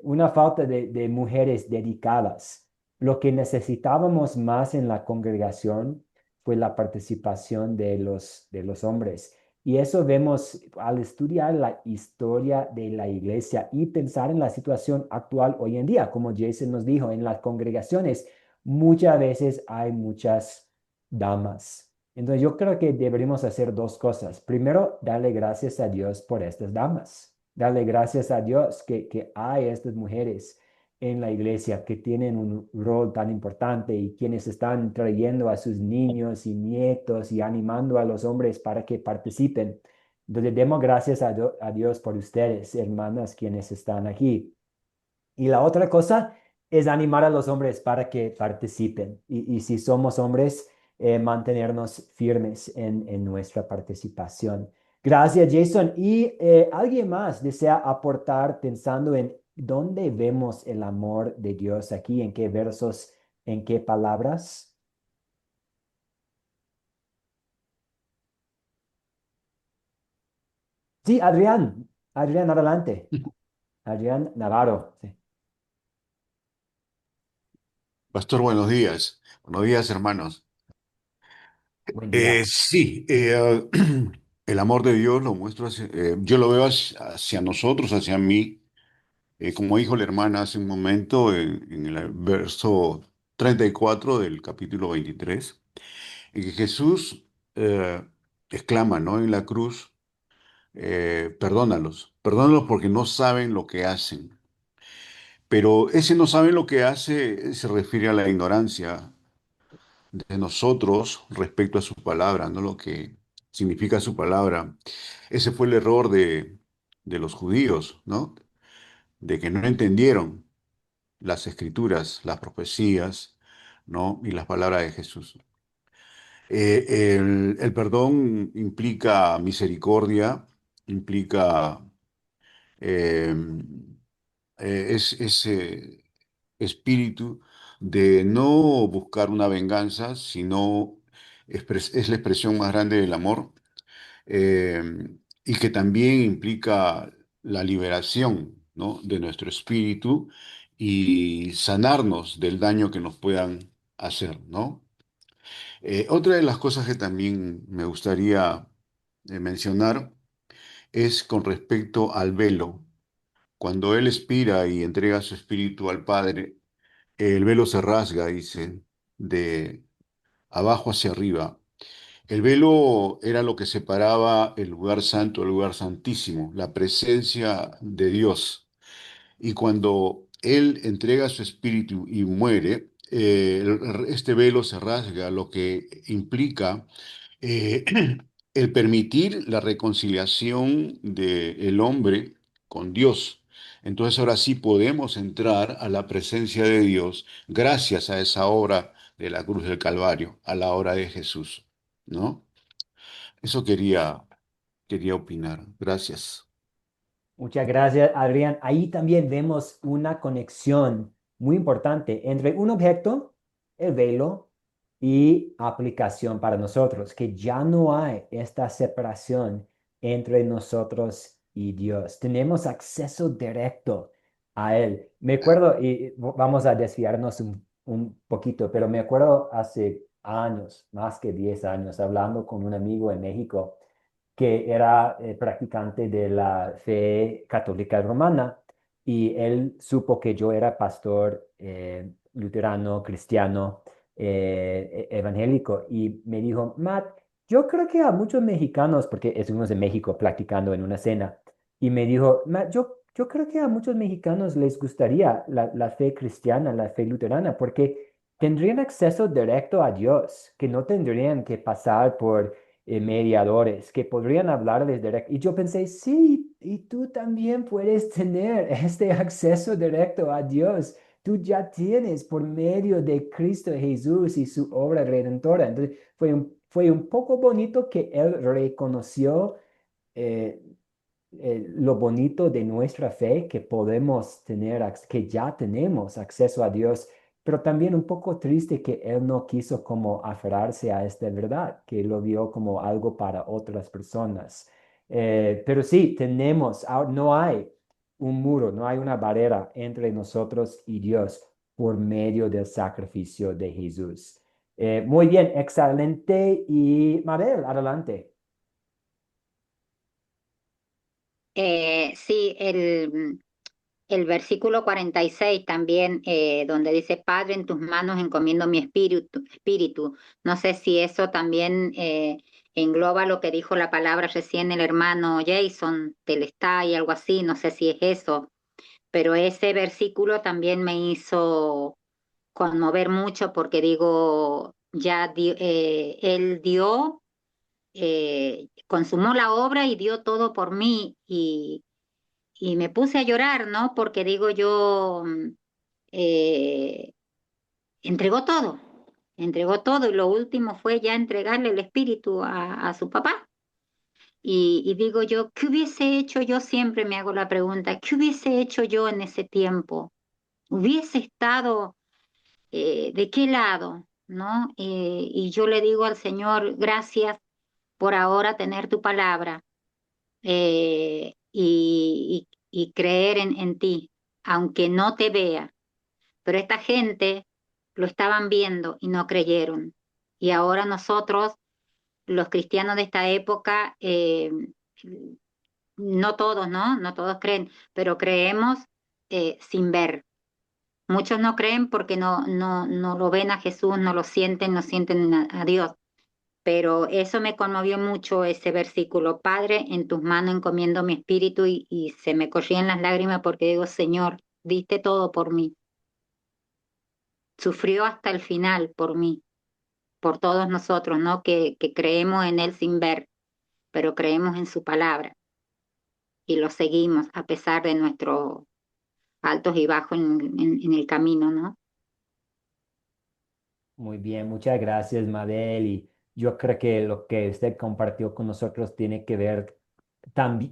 una falta de mujeres dedicadas. Lo que necesitábamos más en la congregación fue la participación de los hombres. Y eso vemos al estudiar la historia de la iglesia y pensar en la situación actual hoy en día. Como Jason nos dijo, en las congregaciones muchas veces hay muchas damas. Entonces yo creo que deberíamos hacer dos cosas. Primero, darle gracias a Dios por estas damas. Darle gracias a Dios que hay estas mujeres en la iglesia que tienen un rol tan importante y quienes están trayendo a sus niños y nietos y animando a los hombres para que participen. Entonces demos gracias a Dios por ustedes, hermanas, quienes están aquí. Y la otra cosa es animar a los hombres para que participen. Y si somos hombres, mantenernos firmes en nuestra participación. Gracias, Jason. ¿Y alguien más desea aportar pensando en dónde vemos el amor de Dios aquí? ¿En qué versos? ¿En qué palabras? Sí, Adrián. Adrián, adelante. Adrián Navarro. Sí. Pastor, buenos días. Buenos días, hermanos. Buen día. Sí, el amor de Dios lo muestro, yo lo veo hacia nosotros, hacia mí, como dijo la hermana hace un momento en el verso 34 del capítulo 23, en que Jesús exclama, ¿no? En la cruz, perdónalos, perdónalos porque no saben lo que hacen. Pero ese no saben lo que hace se refiere a la ignorancia de nosotros respecto a su palabra, ¿no? Lo que significa su palabra. Ese fue el error de los judíos, ¿no? De que no entendieron las escrituras, las profecías, ¿no? Y las palabras de Jesús. El perdón implica misericordia, implica eh, ese espíritu de no buscar una venganza, sino es la expresión más grande del amor, eh, y que también implica la liberación, ¿no? de nuestro espíritu y sanarnos del daño que nos puedan hacer, ¿no? Otra de las cosas que también me gustaría mencionar es con respecto al velo. Cuando Él expira y entrega su espíritu al Padre, el velo se rasga, dice, de abajo hacia arriba. El velo era lo que separaba el lugar santo del lugar santísimo, la presencia de Dios. Y cuando Él entrega su espíritu y muere, este velo se rasga, lo que implica eh, el permitir la reconciliación del hombre con Dios. Entonces ahora sí podemos entrar a la presencia de Dios gracias a esa obra de la cruz del Calvario, a la obra de Jesús, ¿no? Eso quería opinar. Gracias. Muchas gracias, Adrián. Ahí también vemos una conexión muy importante entre un objeto, el velo, y aplicación para nosotros, que ya no hay esta separación entre nosotros y Dios. Tenemos acceso directo a Él. Me acuerdo, y vamos a desviarnos un poquito, pero me acuerdo hace años, más que 10 años, hablando con un amigo en México que era practicante de la fe católica romana, y él supo que yo era pastor luterano, cristiano, evangélico, y me dijo, Matt, yo creo que a muchos mexicanos, porque estuvimos en México practicando en una cena, y me dijo, Matt, yo yo creo que a muchos mexicanos les gustaría la fe cristiana, la fe luterana, porque tendrían acceso directo a Dios, que no tendrían que pasar por mediadores, que podrían hablarles directo. Y yo pensé, sí, y tú también puedes tener este acceso directo a Dios. Tú ya tienes por medio de Cristo Jesús y su obra redentora. Entonces, fue un poco bonito que él reconoció eh, lo bonito de nuestra fe, que podemos tener, que ya tenemos acceso a Dios, pero también un poco triste que él no quiso como aferrarse a esta verdad, que lo vio como algo para otras personas. Pero sí, tenemos, no hay un muro, no hay una barrera entre nosotros y Dios por medio del sacrificio de Jesús. Muy bien, excelente. Y Mabel, adelante. Sí, el versículo 46 también, donde dice, Padre, en tus manos encomiendo mi espíritu. No sé si eso también engloba lo que dijo la palabra recién el hermano Jason, y algo así, no sé si es eso, pero ese versículo también me hizo conmover mucho porque digo, él dio, consumó la obra y dio todo por mí y me puse a llorar, ¿no? Porque digo yo, eh, entregó todo, entregó todo y lo último fue ya entregarle el espíritu a su papá. Y digo yo, ¿qué hubiese hecho yo? Siempre me hago la pregunta, ¿qué hubiese hecho yo en ese tiempo? ¿Hubiese estado de qué lado? ¿No? Y yo le digo al Señor, gracias por ahora tener tu palabra y creer en ti, aunque no te vea. Pero esta gente lo estaban viendo y no creyeron. Y ahora nosotros, los cristianos de esta época, no todos, ¿no? No todos creen, pero creemos sin ver. Muchos no creen porque no lo ven a Jesús, no lo sienten, no sienten a Dios. Pero eso me conmovió mucho ese versículo. Padre, en tus manos encomiendo mi espíritu y se me corrían las lágrimas porque digo, Señor, diste todo por mí. Sufrió hasta el final por mí, por todos nosotros, ¿no? Que creemos en Él sin ver, pero creemos en su palabra y lo seguimos a pesar de nuestros altos y bajos en el camino, ¿no? Muy bien, muchas gracias, Mabel. Y yo creo que lo que usted compartió con nosotros tiene que ver también,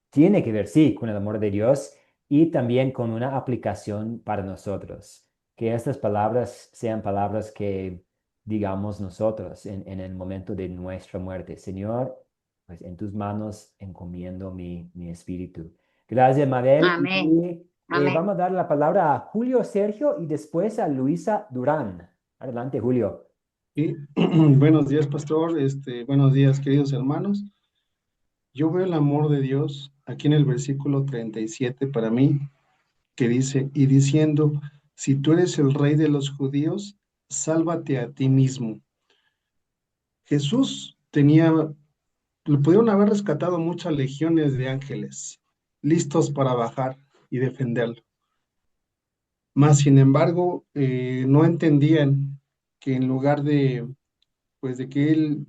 tiene que ver, sí, con el amor de Dios y también con una aplicación para nosotros. Que estas palabras sean palabras que digamos nosotros en el momento de nuestra muerte. Señor, pues en tus manos encomiendo mi espíritu. Gracias, Mabel. Amén, Y amén. vamos a dar la palabra a Julio Sergio y después a Luisa Durán. Adelante, Julio. Sí. Buenos días, pastor. Buenos días, queridos hermanos. Yo veo el amor de Dios aquí en el versículo 37 para mí, que dice, y diciendo, si tú eres el rey de los judíos, sálvate a ti mismo. Jesús le pudieron haber rescatado muchas legiones de ángeles, listos para bajar y defenderlo. Mas, sin embargo, no entendían que en lugar pues de que Él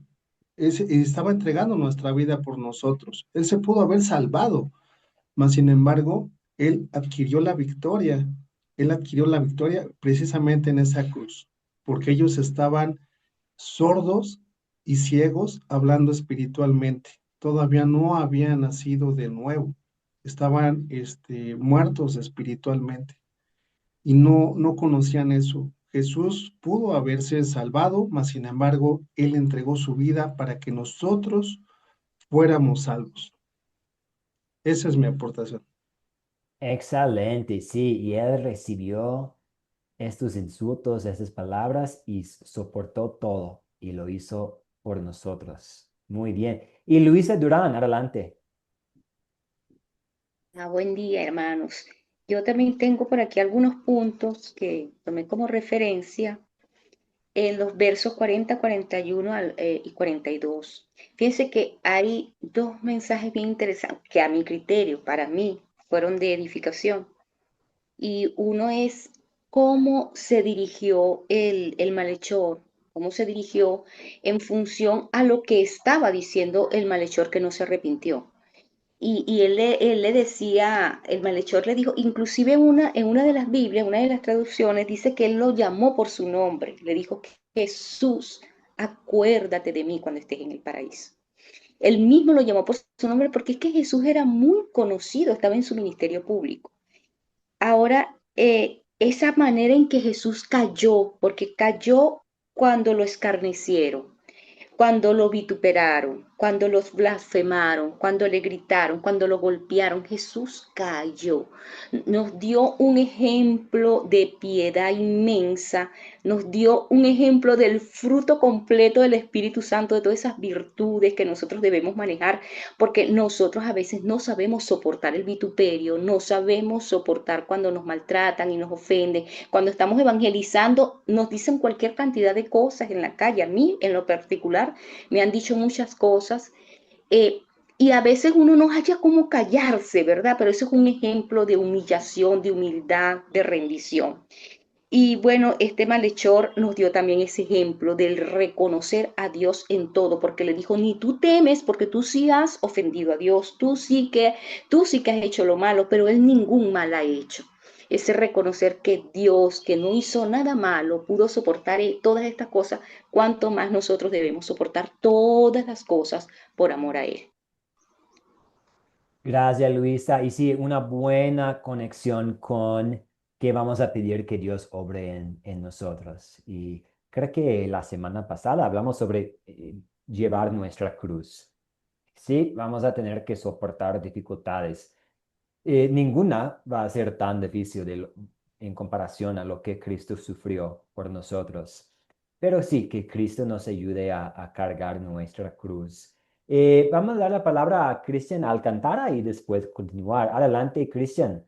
estaba entregando nuestra vida por nosotros. Él se pudo haber salvado, mas sin embargo, Él adquirió la victoria. Él adquirió la victoria precisamente en esa cruz, porque ellos estaban sordos y ciegos hablando espiritualmente. Todavía no habían nacido de nuevo. Estaban muertos espiritualmente y no conocían eso. Jesús pudo haberse salvado, mas sin embargo, Él entregó su vida para que nosotros fuéramos salvos. Esa es mi aportación. Excelente, sí, y él recibió estos insultos, estas palabras y soportó todo y lo hizo por nosotros. Muy bien. Y Luisa Durán, adelante. Buen día, hermanos. Yo también tengo por aquí algunos puntos que tomé como referencia en los versos 40, 41 y 42. Fíjense que hay dos mensajes bien interesantes que a mi criterio, para mí, fueron de edificación. Y uno es cómo se dirigió el malhechor, cómo se dirigió en función a lo que estaba diciendo el malhechor que no se arrepintió. Y él le decía, el malhechor le dijo, inclusive en una de las Biblias, una de las traducciones, dice que él lo llamó por su nombre, le dijo, Jesús, acuérdate de mí cuando estés en el paraíso. Él mismo lo llamó por su nombre porque es que Jesús era muy conocido, estaba en su ministerio público. Ahora, esa manera en que Jesús cayó, porque cayó cuando lo escarnecieron, cuando lo vituperaron, cuando los blasfemaron, cuando le gritaron, cuando lo golpearon, Jesús cayó. Nos dio un ejemplo de piedad inmensa, nos dio un ejemplo del fruto completo del Espíritu Santo, de todas esas virtudes que nosotros debemos manejar, porque nosotros a veces no sabemos soportar el vituperio, no sabemos soportar cuando nos maltratan y nos ofenden. Cuando estamos evangelizando, nos dicen cualquier cantidad de cosas en la calle. A mí, en lo particular, me han dicho muchas cosas. Y a veces uno no haya cómo callarse, ¿verdad? Pero eso es un ejemplo de humillación, de humildad, de rendición. Y bueno, este malhechor nos dio también ese ejemplo del reconocer a Dios en todo, porque le dijo, ni tú temes, porque tú sí has ofendido a Dios, tú sí que has hecho lo malo, pero él ningún mal ha hecho. Ese reconocer que Dios, que no hizo nada malo, pudo soportar todas estas cosas, cuanto más nosotros debemos soportar todas las cosas por amor a Él. Gracias, Luisa. Y sí, una buena conexión con que vamos a pedir que Dios obre en nosotros. Y creo que la semana pasada hablamos sobre llevar nuestra cruz. Sí, vamos a tener que soportar dificultades. Ninguna va a ser tan difícil en comparación a lo que Cristo sufrió por nosotros. Pero sí, que Cristo nos ayude a cargar nuestra cruz. Vamos a dar la palabra a Cristian Alcantara y después continuar. Adelante, Cristian.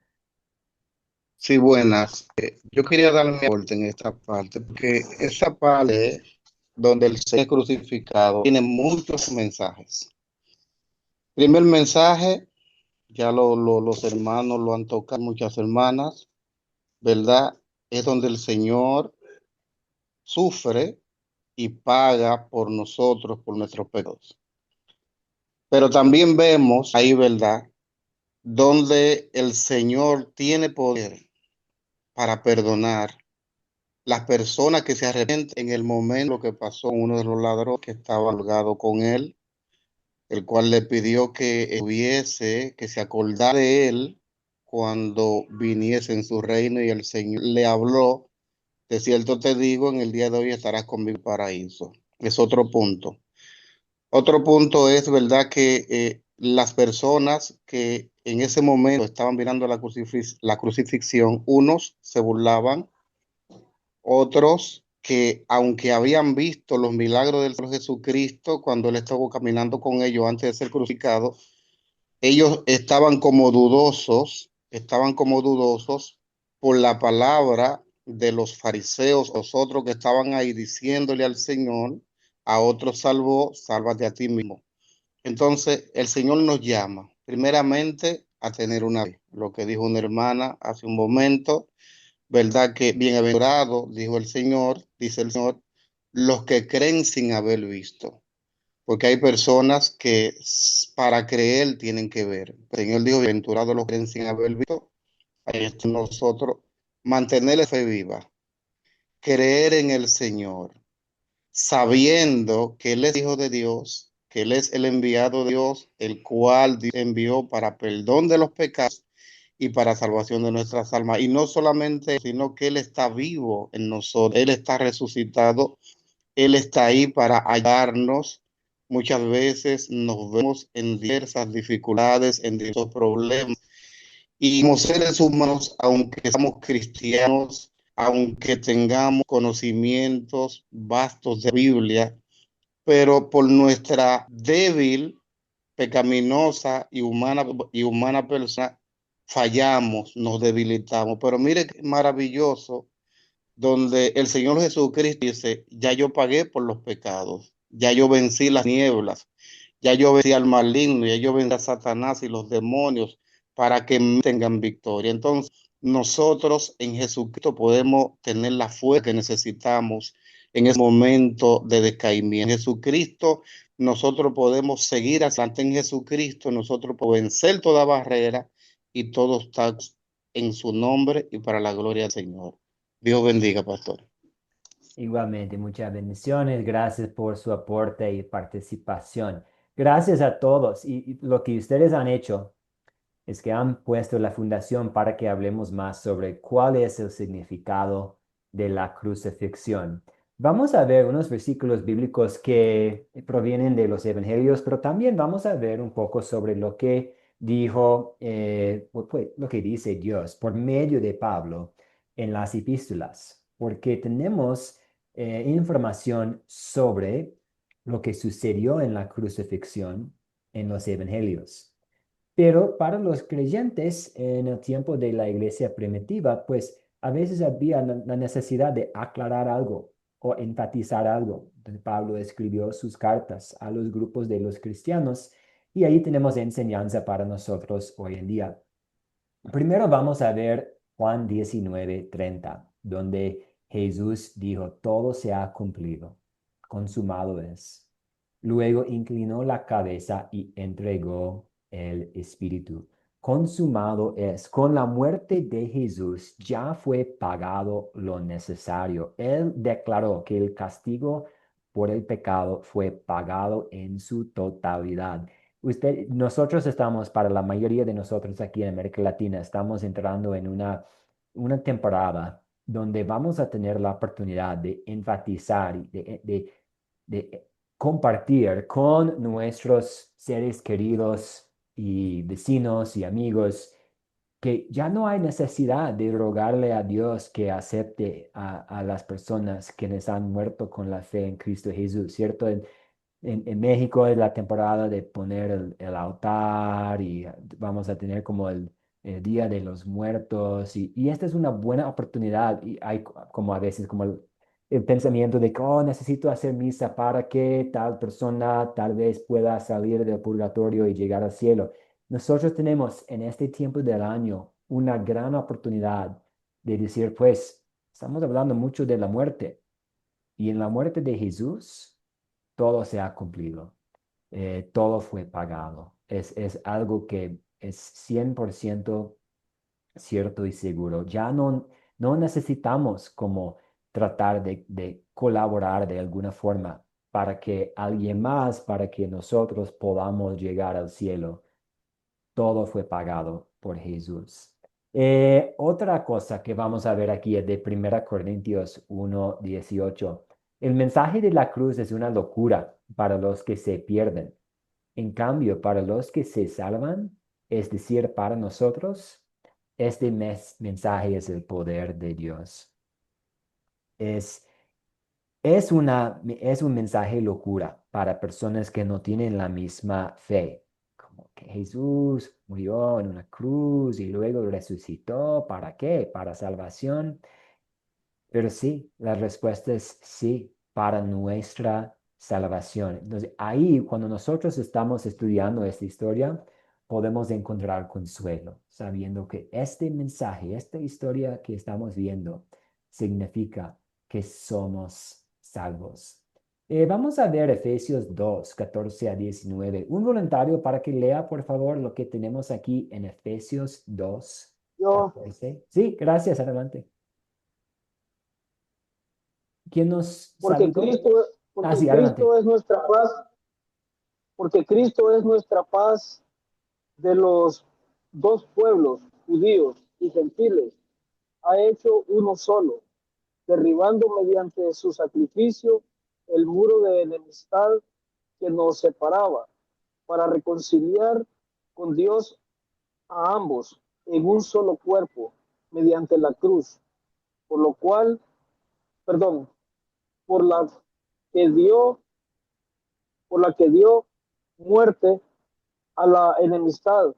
Sí, buenas. Yo quería darme mi aporte en esta parte, porque esa parte donde el Señor es crucificado tiene muchos mensajes. Primer mensaje, ya los hermanos lo han tocado, muchas hermanas, ¿verdad? Es donde el Señor sufre y paga por nosotros, por nuestros pecados. Pero también vemos ahí, ¿verdad? Donde el Señor tiene poder para perdonar las personas que se arrepienten en el momento que pasó uno de los ladrones que estaba holgado con él, el cual le pidió que hubiese, que se acordara de él cuando viniese en su reino, y el Señor le habló, de cierto te digo, en el día de hoy estarás conmigo en el paraíso. Es otro punto. Otro punto es, ¿verdad?, que las personas que en ese momento estaban mirando la crucifixión, unos se burlaban, otros que aunque habían visto los milagros del Señor Jesucristo cuando Él estuvo caminando con ellos antes de ser crucificado, ellos estaban como dudosos por la palabra de los fariseos, los otros que estaban ahí diciéndole al Señor, a otros salvó, sálvate a ti mismo. Entonces, el Señor nos llama, primeramente, a tener una fe. Lo que dijo una hermana hace un momento, ¿verdad? Que bienaventurado, dijo el Señor, dice el Señor, los que creen sin haber visto. Porque hay personas que para creer tienen que ver. El Señor dijo, bienaventurados los que creen sin haber visto. Ahí está nosotros, mantener la fe viva, creer en el Señor, sabiendo que Él es Hijo de Dios, que Él es el enviado de Dios, el cual Dios envió para perdón de los pecados y para salvación de nuestras almas. Y no solamente, sino que Él está vivo en nosotros, Él está resucitado, Él está ahí para ayudarnos. Muchas veces nos vemos en diversas dificultades, en diversos problemas. Y como seres humanos, aunque seamos cristianos, aunque tengamos conocimientos vastos de Biblia, pero por nuestra débil, pecaminosa y humana persona, fallamos, nos debilitamos. Pero mire qué maravilloso, donde el Señor Jesucristo dice, ya yo pagué por los pecados, ya yo vencí las nieblas, ya yo vencí al maligno, ya yo vencí a Satanás y los demonios, para que tengan victoria. Entonces, nosotros en Jesucristo podemos tener la fuerza que necesitamos en ese momento de decaimiento. En Jesucristo, nosotros podemos seguir adelante en Jesucristo, nosotros podemos vencer toda barrera y todo está en su nombre y para la gloria del Señor. Dios bendiga, pastor. Igualmente, muchas bendiciones. Gracias por su aporte y participación. Gracias a todos. Y lo que ustedes han hecho es que han puesto la fundación para que hablemos más sobre cuál es el significado de la crucifixión. Vamos a ver unos versículos bíblicos que provienen de los evangelios, pero también vamos a ver un poco sobre lo que dijo, pues, lo que dice Dios por medio de Pablo en las epístolas, porque tenemos información sobre lo que sucedió en la crucifixión en los evangelios. Pero para los creyentes en el tiempo de la iglesia primitiva, pues a veces había la necesidad de aclarar algo o enfatizar algo. Entonces, Pablo escribió sus cartas a los grupos de los cristianos y ahí tenemos enseñanza para nosotros hoy en día. Primero vamos a ver Juan 19:30, donde Jesús dijo, todo se ha cumplido, consumado es. Luego inclinó la cabeza y entregó el Espíritu. Consumado es. Con la muerte de Jesús ya fue pagado lo necesario. Él declaró que el castigo por el pecado fue pagado en su totalidad. Nosotros estamos, para la mayoría de nosotros aquí en América Latina, estamos entrando en una temporada donde vamos a tener la oportunidad de enfatizar y de compartir con nuestros seres queridos y vecinos y amigos que ya no hay necesidad de rogarle a Dios que acepte a las personas quienes han muerto con la fe en Cristo Jesús, ¿cierto? En México es la temporada de poner el altar y vamos a tener como el Día de los Muertos y esta es una buena oportunidad y hay como a veces como el pensamiento de que oh, necesito hacer misa para que tal persona tal vez pueda salir del purgatorio y llegar al cielo. Nosotros tenemos en este tiempo del año una gran oportunidad de decir pues estamos hablando mucho de la muerte y en la muerte de Jesús todo se ha cumplido, todo fue pagado. Es algo que es 100% cierto y seguro. Ya no necesitamos como tratar de colaborar de alguna forma para que alguien más, para que nosotros podamos llegar al cielo. Todo fue pagado por Jesús. Otra cosa que vamos a ver aquí es de 1 Corintios 1:18. El mensaje de la cruz es una locura para los que se pierden. En cambio, para los que se salvan, es decir, para nosotros, este mensaje es el poder de Dios. Es es un mensaje locura para personas que no tienen la misma fe, como que Jesús murió en una cruz y luego resucitó. ¿Para qué? Para salvación. Pero sí, la respuesta es sí, para nuestra salvación. Entonces, ahí, cuando nosotros estamos estudiando esta historia, podemos encontrar consuelo, sabiendo que este mensaje, esta historia que estamos viendo, significa que somos salvos. Vamos a ver Efesios 2:14 a 19. Un voluntario para que lea, por favor, lo que tenemos aquí en Efesios 2, Yo, 14. Sí, gracias, adelante. ¿Quién nos porque saludó? Cristo, Ah, porque sí, adelante. Cristo es nuestra paz, porque Cristo es nuestra paz de los dos pueblos, judíos y gentiles, ha hecho uno solo, derribando mediante su sacrificio el muro de enemistad que nos separaba, para reconciliar con Dios a ambos en un solo cuerpo, mediante la cruz, por lo cual, perdón, por la que dio, por la que dio muerte a la enemistad.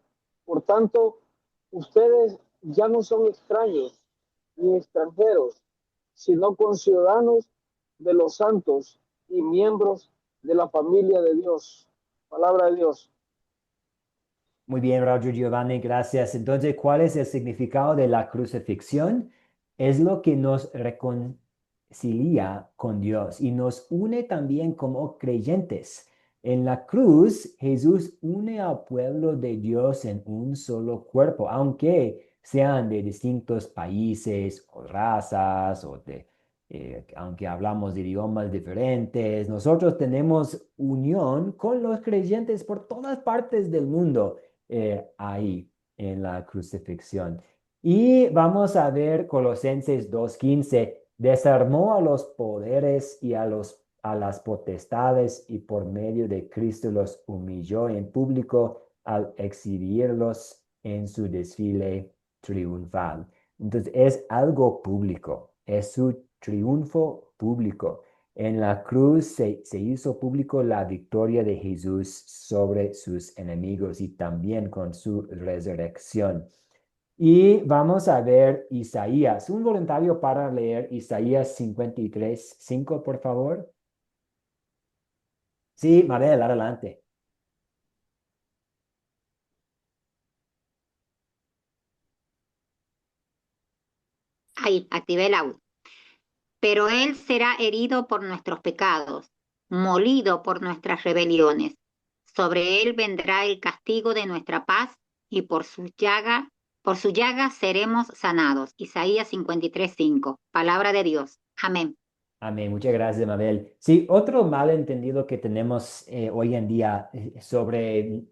Por tanto, ustedes ya no son extraños ni extranjeros, sino conciudadanos de los santos y miembros de la familia de Dios. Palabra de Dios. Muy bien, Roger Giovanni, gracias. Entonces, ¿cuál es el significado de la crucifixión? Es lo que nos reconcilia con Dios y nos une también como creyentes. En la cruz, Jesús une al pueblo de Dios en un solo cuerpo, aunque sean de distintos países o razas o aunque hablamos de idiomas diferentes, nosotros tenemos unión con los creyentes por todas partes del mundo ahí en la crucifixión. Y vamos a ver Colosenses 2:15, desarmó a los poderes y a las potestades y por medio de Cristo los humilló en público al exhibirlos en su desfile triunfal. Entonces es algo público, es su triunfo público. En la cruz se hizo público la victoria de Jesús sobre sus enemigos y también con su resurrección. Y vamos a ver Isaías. Un voluntario para leer Isaías 53:5, por favor. Sí, Mabel, adelante. Ahí, activé el audio. Pero él será herido por nuestros pecados, molido por nuestras rebeliones. Sobre él vendrá el castigo de nuestra paz y por su llaga seremos sanados. Isaías 53:5. Palabra de Dios. Amén. Amén, muchas gracias, Mabel. Sí, otro malentendido que tenemos hoy en día sobre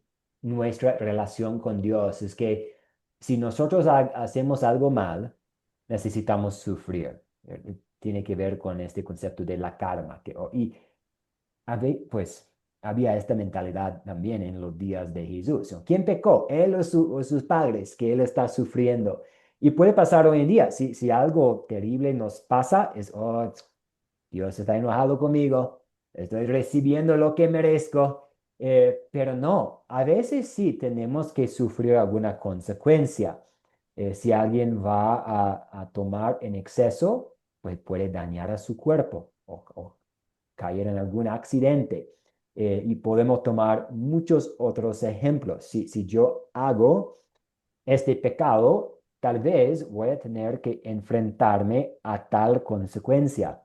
nuestra relación con Dios es que si nosotros hacemos algo mal, necesitamos sufrir. Tiene que ver con este concepto de la karma. Y pues había esta mentalidad también en los días de Jesús, ¿no? ¿Quién pecó? ¿Él o sus padres? Que él está sufriendo. Y puede pasar hoy en día. Si algo terrible nos pasa, oh, Dios está enojado conmigo, estoy recibiendo lo que merezco. Pero no, a veces sí tenemos que sufrir alguna consecuencia. Si alguien va a tomar en exceso, pues puede dañar a su cuerpo o caer en algún accidente. Y podemos tomar muchos otros ejemplos. Si yo hago este pecado, tal vez voy a tener que enfrentarme a tal consecuencia.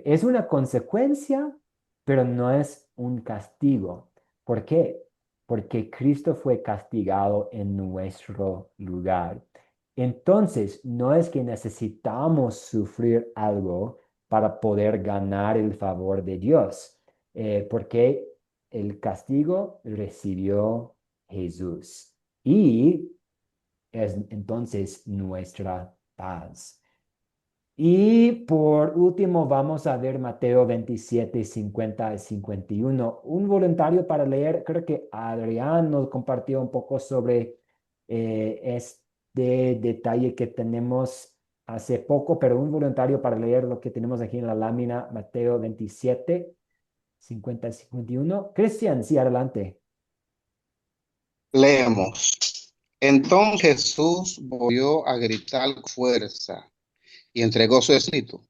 Es una consecuencia, pero no es un castigo. ¿Por qué? Porque Cristo fue castigado en nuestro lugar. Entonces, no es que necesitamos sufrir algo para poder ganar el favor de Dios, porque el castigo recibió Jesús. Y es entonces nuestra paz. Y por último vamos a ver Mateo 27:50 y 51. Un voluntario para leer, creo que Adrián nos compartió un poco sobre este detalle que tenemos hace poco, pero un voluntario para leer lo que tenemos aquí en la lámina, Mateo 27:50 y 51. Cristian, sí, adelante. Leemos. Entonces Jesús volvió a gritar con fuerza y entregó su espíritu.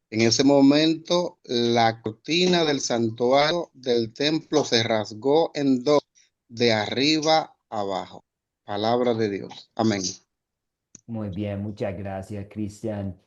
En ese momento, la cortina del santuario del templo se rasgó en dos, de arriba abajo. Palabra de Dios. Amén. Muy bien, muchas gracias, Cristian.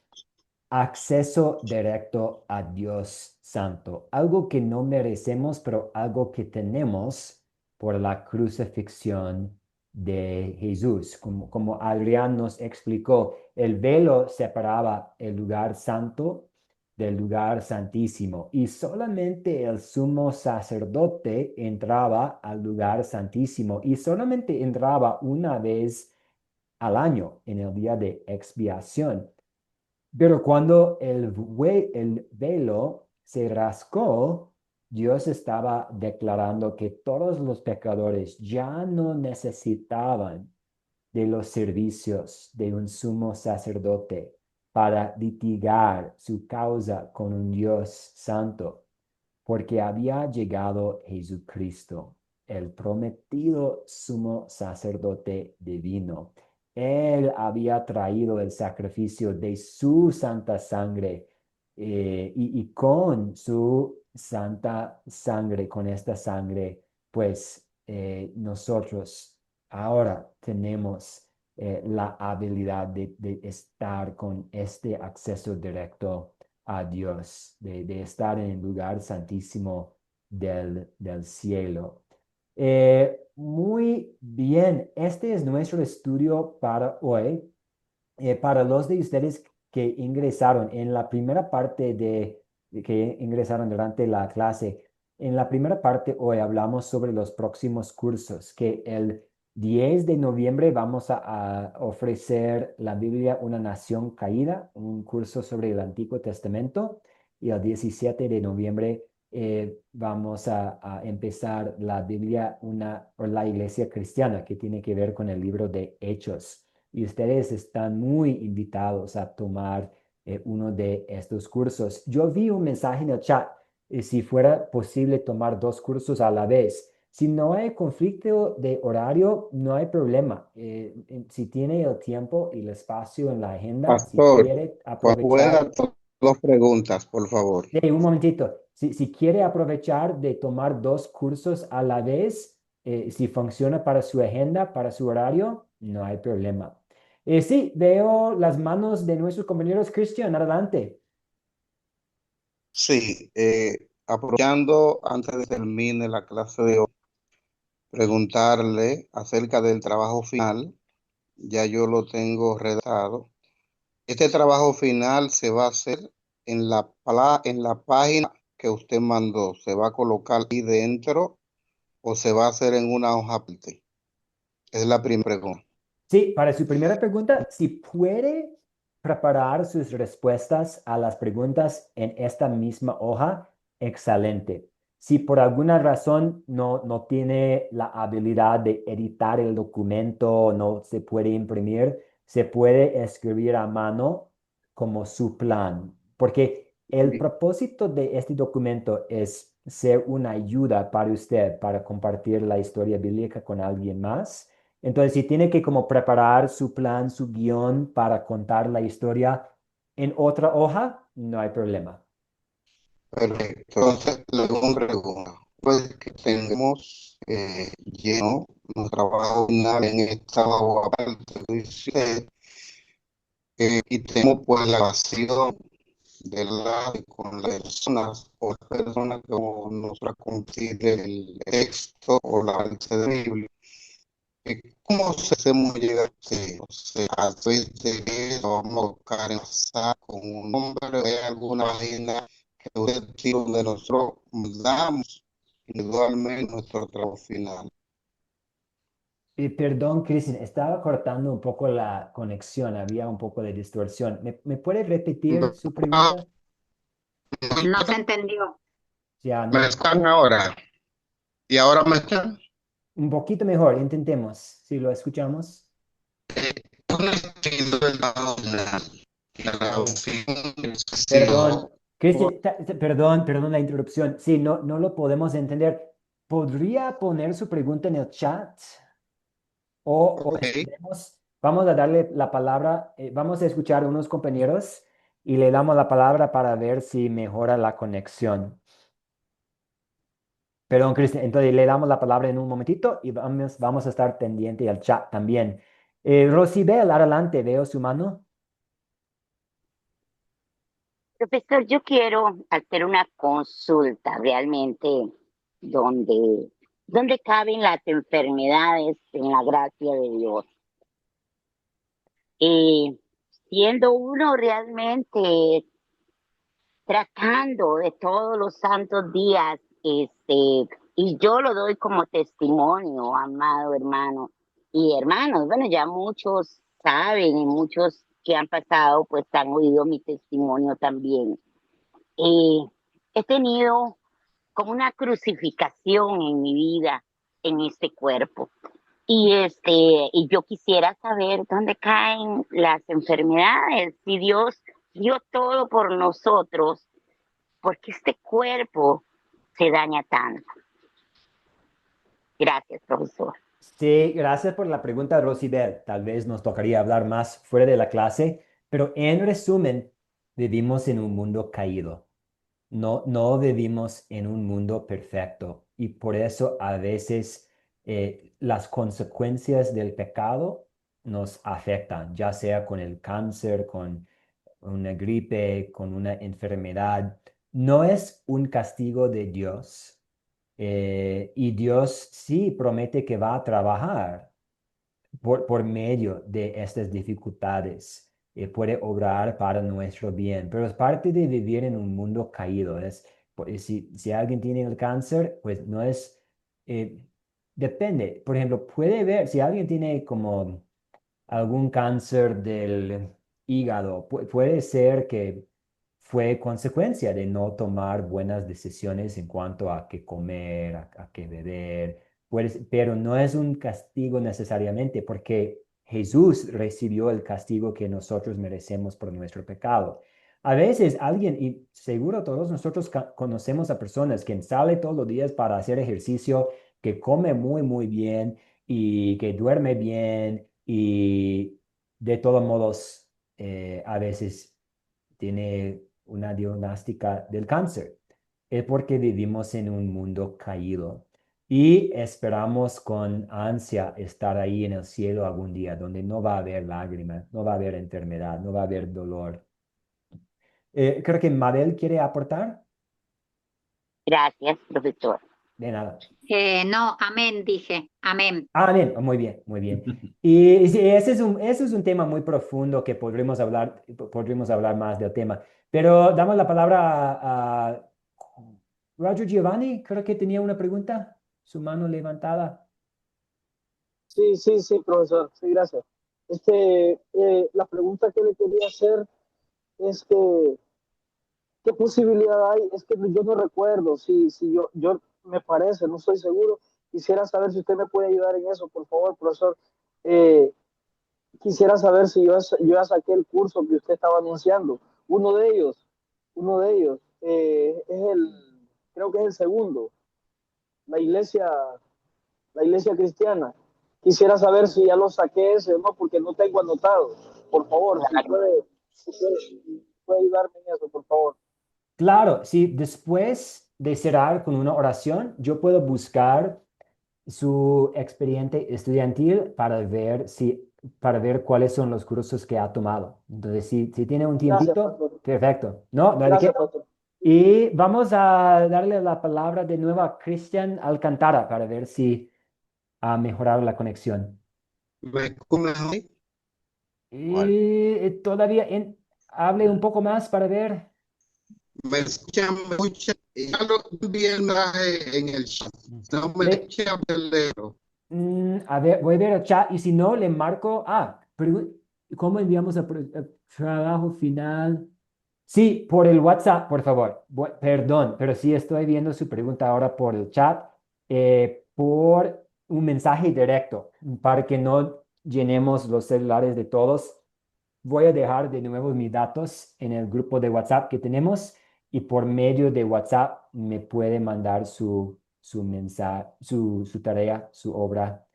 Acceso directo a Dios Santo, algo que no merecemos, pero algo que tenemos por la crucifixión de Jesús. Como Adrián nos explicó, el velo separaba el lugar santo del lugar santísimo y solamente el sumo sacerdote entraba al lugar santísimo y solamente entraba una vez al año en el día de expiación. Pero cuando el velo se rascó, Dios estaba declarando que todos los pecadores ya no necesitaban de los servicios de un sumo sacerdote para litigar su causa con un Dios santo, porque había llegado Jesucristo, el prometido sumo sacerdote divino. Él había traído el sacrificio de su santa sangre y con su santa sangre, con esta sangre, pues nosotros ahora tenemos la habilidad de estar con este acceso directo a Dios, de estar en el lugar santísimo del cielo. Muy bien, este es nuestro estudio para hoy. Para los de ustedes que ingresaron en la primera parte de que ingresaron durante la clase, en la primera parte hoy hablamos sobre los próximos cursos, que el 10 de noviembre vamos a ofrecer la Biblia Una Nación Caída, un curso sobre el Antiguo Testamento, y el 17 de noviembre vamos a empezar la Biblia o la Iglesia Cristiana, que tiene que ver con el libro de Hechos. Y ustedes están muy invitados a tomar uno de estos cursos. Yo vi un mensaje en el chat, si fuera posible tomar dos cursos a la vez. Si no hay conflicto de horario, no hay problema. Si tiene el tiempo y el espacio en la agenda, si Pastor, quiere cuando pueda, aprovechar. dos preguntas, por favor. Un momentito. Si quiere aprovechar de tomar dos cursos a la vez, si funciona para su agenda, para su horario, no hay problema. Sí, veo las manos de nuestros compañeros. Cristian, adelante. Sí, aprovechando antes de termine la clase de hoy, preguntarle acerca del trabajo final. Ya yo lo tengo redactado. Este trabajo final se va a hacer en la página que usted mandó. ¿Se va a colocar ahí dentro o se va a hacer en una hoja aparte? Es la primera pregunta. Sí, para su primera pregunta, si puede preparar sus respuestas a las preguntas en esta misma hoja, excelente. Si por alguna razón no tiene la habilidad de editar el documento, no se puede imprimir, se puede escribir a mano como su plan, porque el propósito de este documento es ser una ayuda para usted, para compartir la historia bíblica con alguien más. Entonces, si tiene que como preparar su plan, su guión para contar la historia en otra hoja, no hay problema. Perfecto. Entonces, le hago una pregunta. Pues que tengamos lleno nuestro trabajo final en esta hoja aparte que dice, y tenemos pues la grabación de la con las personas o las personas que nos compartir el texto o la parte de la Biblia. ¿Cómo se hacemos llegar a usted? O sea, a través de eso vamos a buscar en WhatsApp con un nombre, hay alguna página que usted tiene donde nosotros damos individualmente nuestro trabajo final. Perdón, Cristian, estaba cortando un poco la conexión, había un poco de distorsión. ¿Me puede repetir su pregunta? No se entendió. Ya, ¿Me no. están ahora? ¿Y ahora me están? Un poquito mejor, intentemos. Si lo escuchamos. Yo no entiendo el trabajo final. La Oh, opción del perdón, sentido. Cristian, perdón la interrupción. Sí, no lo podemos entender. ¿Podría poner su pregunta en el chat? O Ok, esperemos, vamos a darle la palabra, vamos a escuchar a unos compañeros y le damos la palabra para ver si mejora la conexión. Perdón, Cristian, entonces le damos la palabra en un momentito y vamos a estar pendiente al chat también. Rosibel, adelante, veo su mano. Profesor, yo quiero hacer una consulta realmente donde, donde caben las enfermedades en la gracia de Dios. Y siendo uno realmente tratando de todos los santos días, y yo lo doy como testimonio, amado hermano y hermanos. Bueno, ya muchos saben y muchos que han pasado, pues han oído mi testimonio también. Eh, He tenido como una crucificación en mi vida, en este cuerpo. Y yo quisiera saber dónde caen las enfermedades, si Dios dio todo por nosotros, porque este cuerpo se daña tanto. Gracias, profesor. Sí, gracias por la pregunta, Rosibel. Tal vez nos tocaría hablar más fuera de la clase, pero en resumen, vivimos en un mundo caído. No vivimos en un mundo perfecto y por eso a veces las consecuencias del pecado nos afectan, ya sea con el cáncer, con una gripe, con una enfermedad. No es un castigo de Dios. Y Dios sí promete que va a trabajar por medio de estas dificultades. Puede obrar para nuestro bien, pero es parte de vivir en un mundo caído. Si alguien tiene el cáncer, pues no es, eh, depende. Por ejemplo, puede ver, si alguien tiene como algún cáncer del hígado, puede ser que fue consecuencia de no tomar buenas decisiones en cuanto a qué comer, a qué beber, pero no es un castigo necesariamente porque Jesús recibió el castigo que nosotros merecemos por nuestro pecado. A veces alguien, y seguro todos nosotros conocemos a personas que salen todos los días para hacer ejercicio, que come muy, muy bien y que duerme bien y de todos modos a veces tiene una diagnóstica del cáncer. Es porque vivimos en un mundo caído y esperamos con ansia estar ahí en el cielo algún día donde no va a haber lágrimas, no va a haber enfermedad, no va a haber dolor. Creo que Mabel quiere aportar. Gracias, profesor. De nada. No, amén, dije, amén. Ah, bien, muy bien, muy bien. Y sí, ese es un tema muy profundo que podríamos hablar más del tema. Pero damos la palabra a Roger Giovanni, creo que tenía una pregunta, su mano levantada. Sí, sí, sí, profesor. Sí, gracias. La pregunta que le quería hacer es que, ¿qué posibilidad hay? Es que yo no recuerdo si yo me parece, no estoy seguro. Quisiera saber si usted me puede ayudar en eso, por favor, profesor. Eh, Quisiera saber si yo ya saqué el curso que usted estaba anunciando. Uno de ellos, creo que es el segundo, la iglesia, la iglesia cristiana. Quisiera saber si ya lo saqué ese o no, porque no tengo anotado. Por favor, si puede ayudarme en eso, por favor. Claro, sí, después de cerrar con una oración, yo puedo buscar su expediente estudiantil para ver cuáles son los cursos que ha tomado. Entonces, si tiene un Gracias, tiempito, pastor. perfecto. No, no hay de qué. Gracias, pastor. Y vamos a darle la palabra de nuevo a Cristian Alcantara para ver si ha mejorado la conexión. ¿Me escuchan hoy? Y todavía hable un poco más para ver. ¿Me escuchan? ¿Me escuchan? Ya lo envié el mensaje en el chat. No me Le, eché a perder. a ver, voy a ver el chat y si no, le marco. ¿Cómo enviamos el trabajo final? Sí, por el WhatsApp, por favor. Perdón, pero sí estoy viendo su pregunta ahora por el chat, por un mensaje directo, para que no llenemos los celulares de todos. Voy a dejar de nuevo mis datos en el grupo de WhatsApp que tenemos y por medio de WhatsApp me puede mandar su mensaje, su tarea, su obra,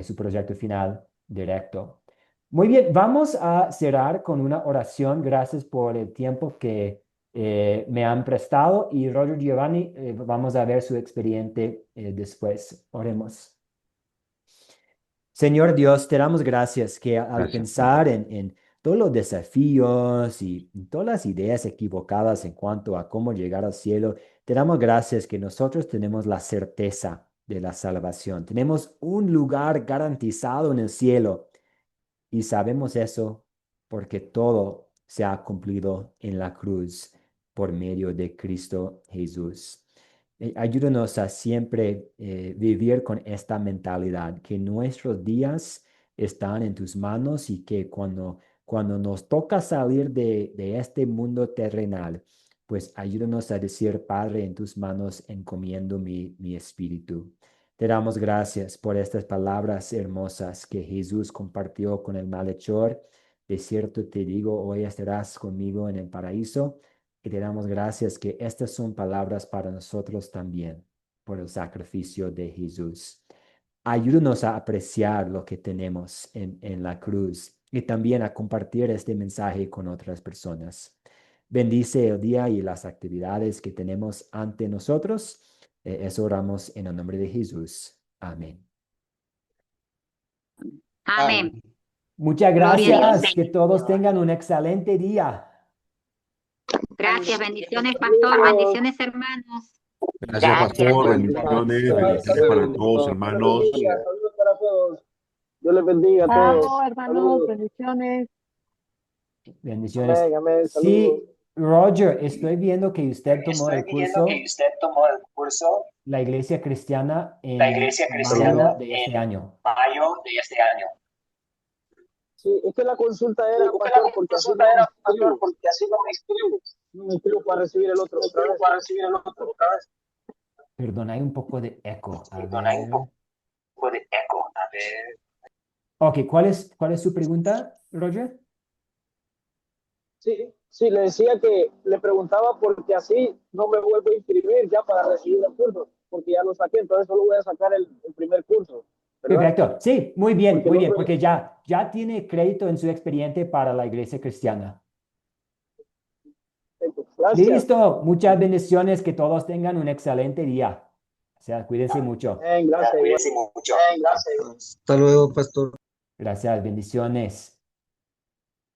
su proyecto final directo. Muy bien, vamos a cerrar con una oración. Gracias por el tiempo que me han prestado y Roger Giovanni, vamos a ver su expediente después. Oremos. Señor Dios, te damos gracias que al Gracias. pensar en todos los desafíos y todas las ideas equivocadas en cuanto a cómo llegar al cielo, te damos gracias que nosotros tenemos la certeza de la salvación. Tenemos un lugar garantizado en el cielo y sabemos eso porque todo se ha cumplido en la cruz por medio de Cristo Jesús. Ayúdanos a siempre vivir con esta mentalidad, que nuestros días están en tus manos y que cuando nos toca salir de este mundo terrenal, pues ayúdanos a decir, Padre, en tus manos encomiendo mi espíritu. Te damos gracias por estas palabras hermosas que Jesús compartió con el malhechor. De cierto te digo, hoy estarás conmigo en el paraíso. Y te damos gracias que estas son palabras para nosotros también, por el sacrificio de Jesús. Ayúdanos a apreciar lo que tenemos en la cruz y también a compartir este mensaje con otras personas. Bendice el día y las actividades que tenemos ante nosotros. Eso oramos en el nombre de Jesús. Amén. Amén. Muchas Gloria a Dios. gracias. Que todos tengan un excelente día. Gracias, bendiciones, pastor, bendiciones, hermanos. Gracias, pastor. Bendiciones, bendiciones para todos, hermanos. Saludos para todos. Dios les bendiga a todos. Chao, hermanos, Saludos. bendiciones. Bendiciones. Amén, amén, Sí, saludos. Roger, estoy viendo que usted tomó el curso La Iglesia Cristiana en mayo de este año. Sí, es que la consulta era, pastor, porque así no me inscribo. No me inscribo para recibir el otro otra vez. Perdón, hay un poco de eco. A ver. Ok, ¿cuál es su pregunta, Roger? Sí, le decía que le preguntaba porque así no me vuelvo a inscribir ya para recibir el curso, porque ya lo saqué, entonces solo voy a sacar el primer curso, ¿verdad? Perfecto. Sí, muy bien, Porque muy no bien, fue- porque ya tiene crédito en su expediente para la Iglesia Cristiana. Gracias. Listo, muchas bendiciones, que todos tengan un excelente día. O sea, cuídense mucho. Gracias. Hasta luego, pastor. Gracias, bendiciones.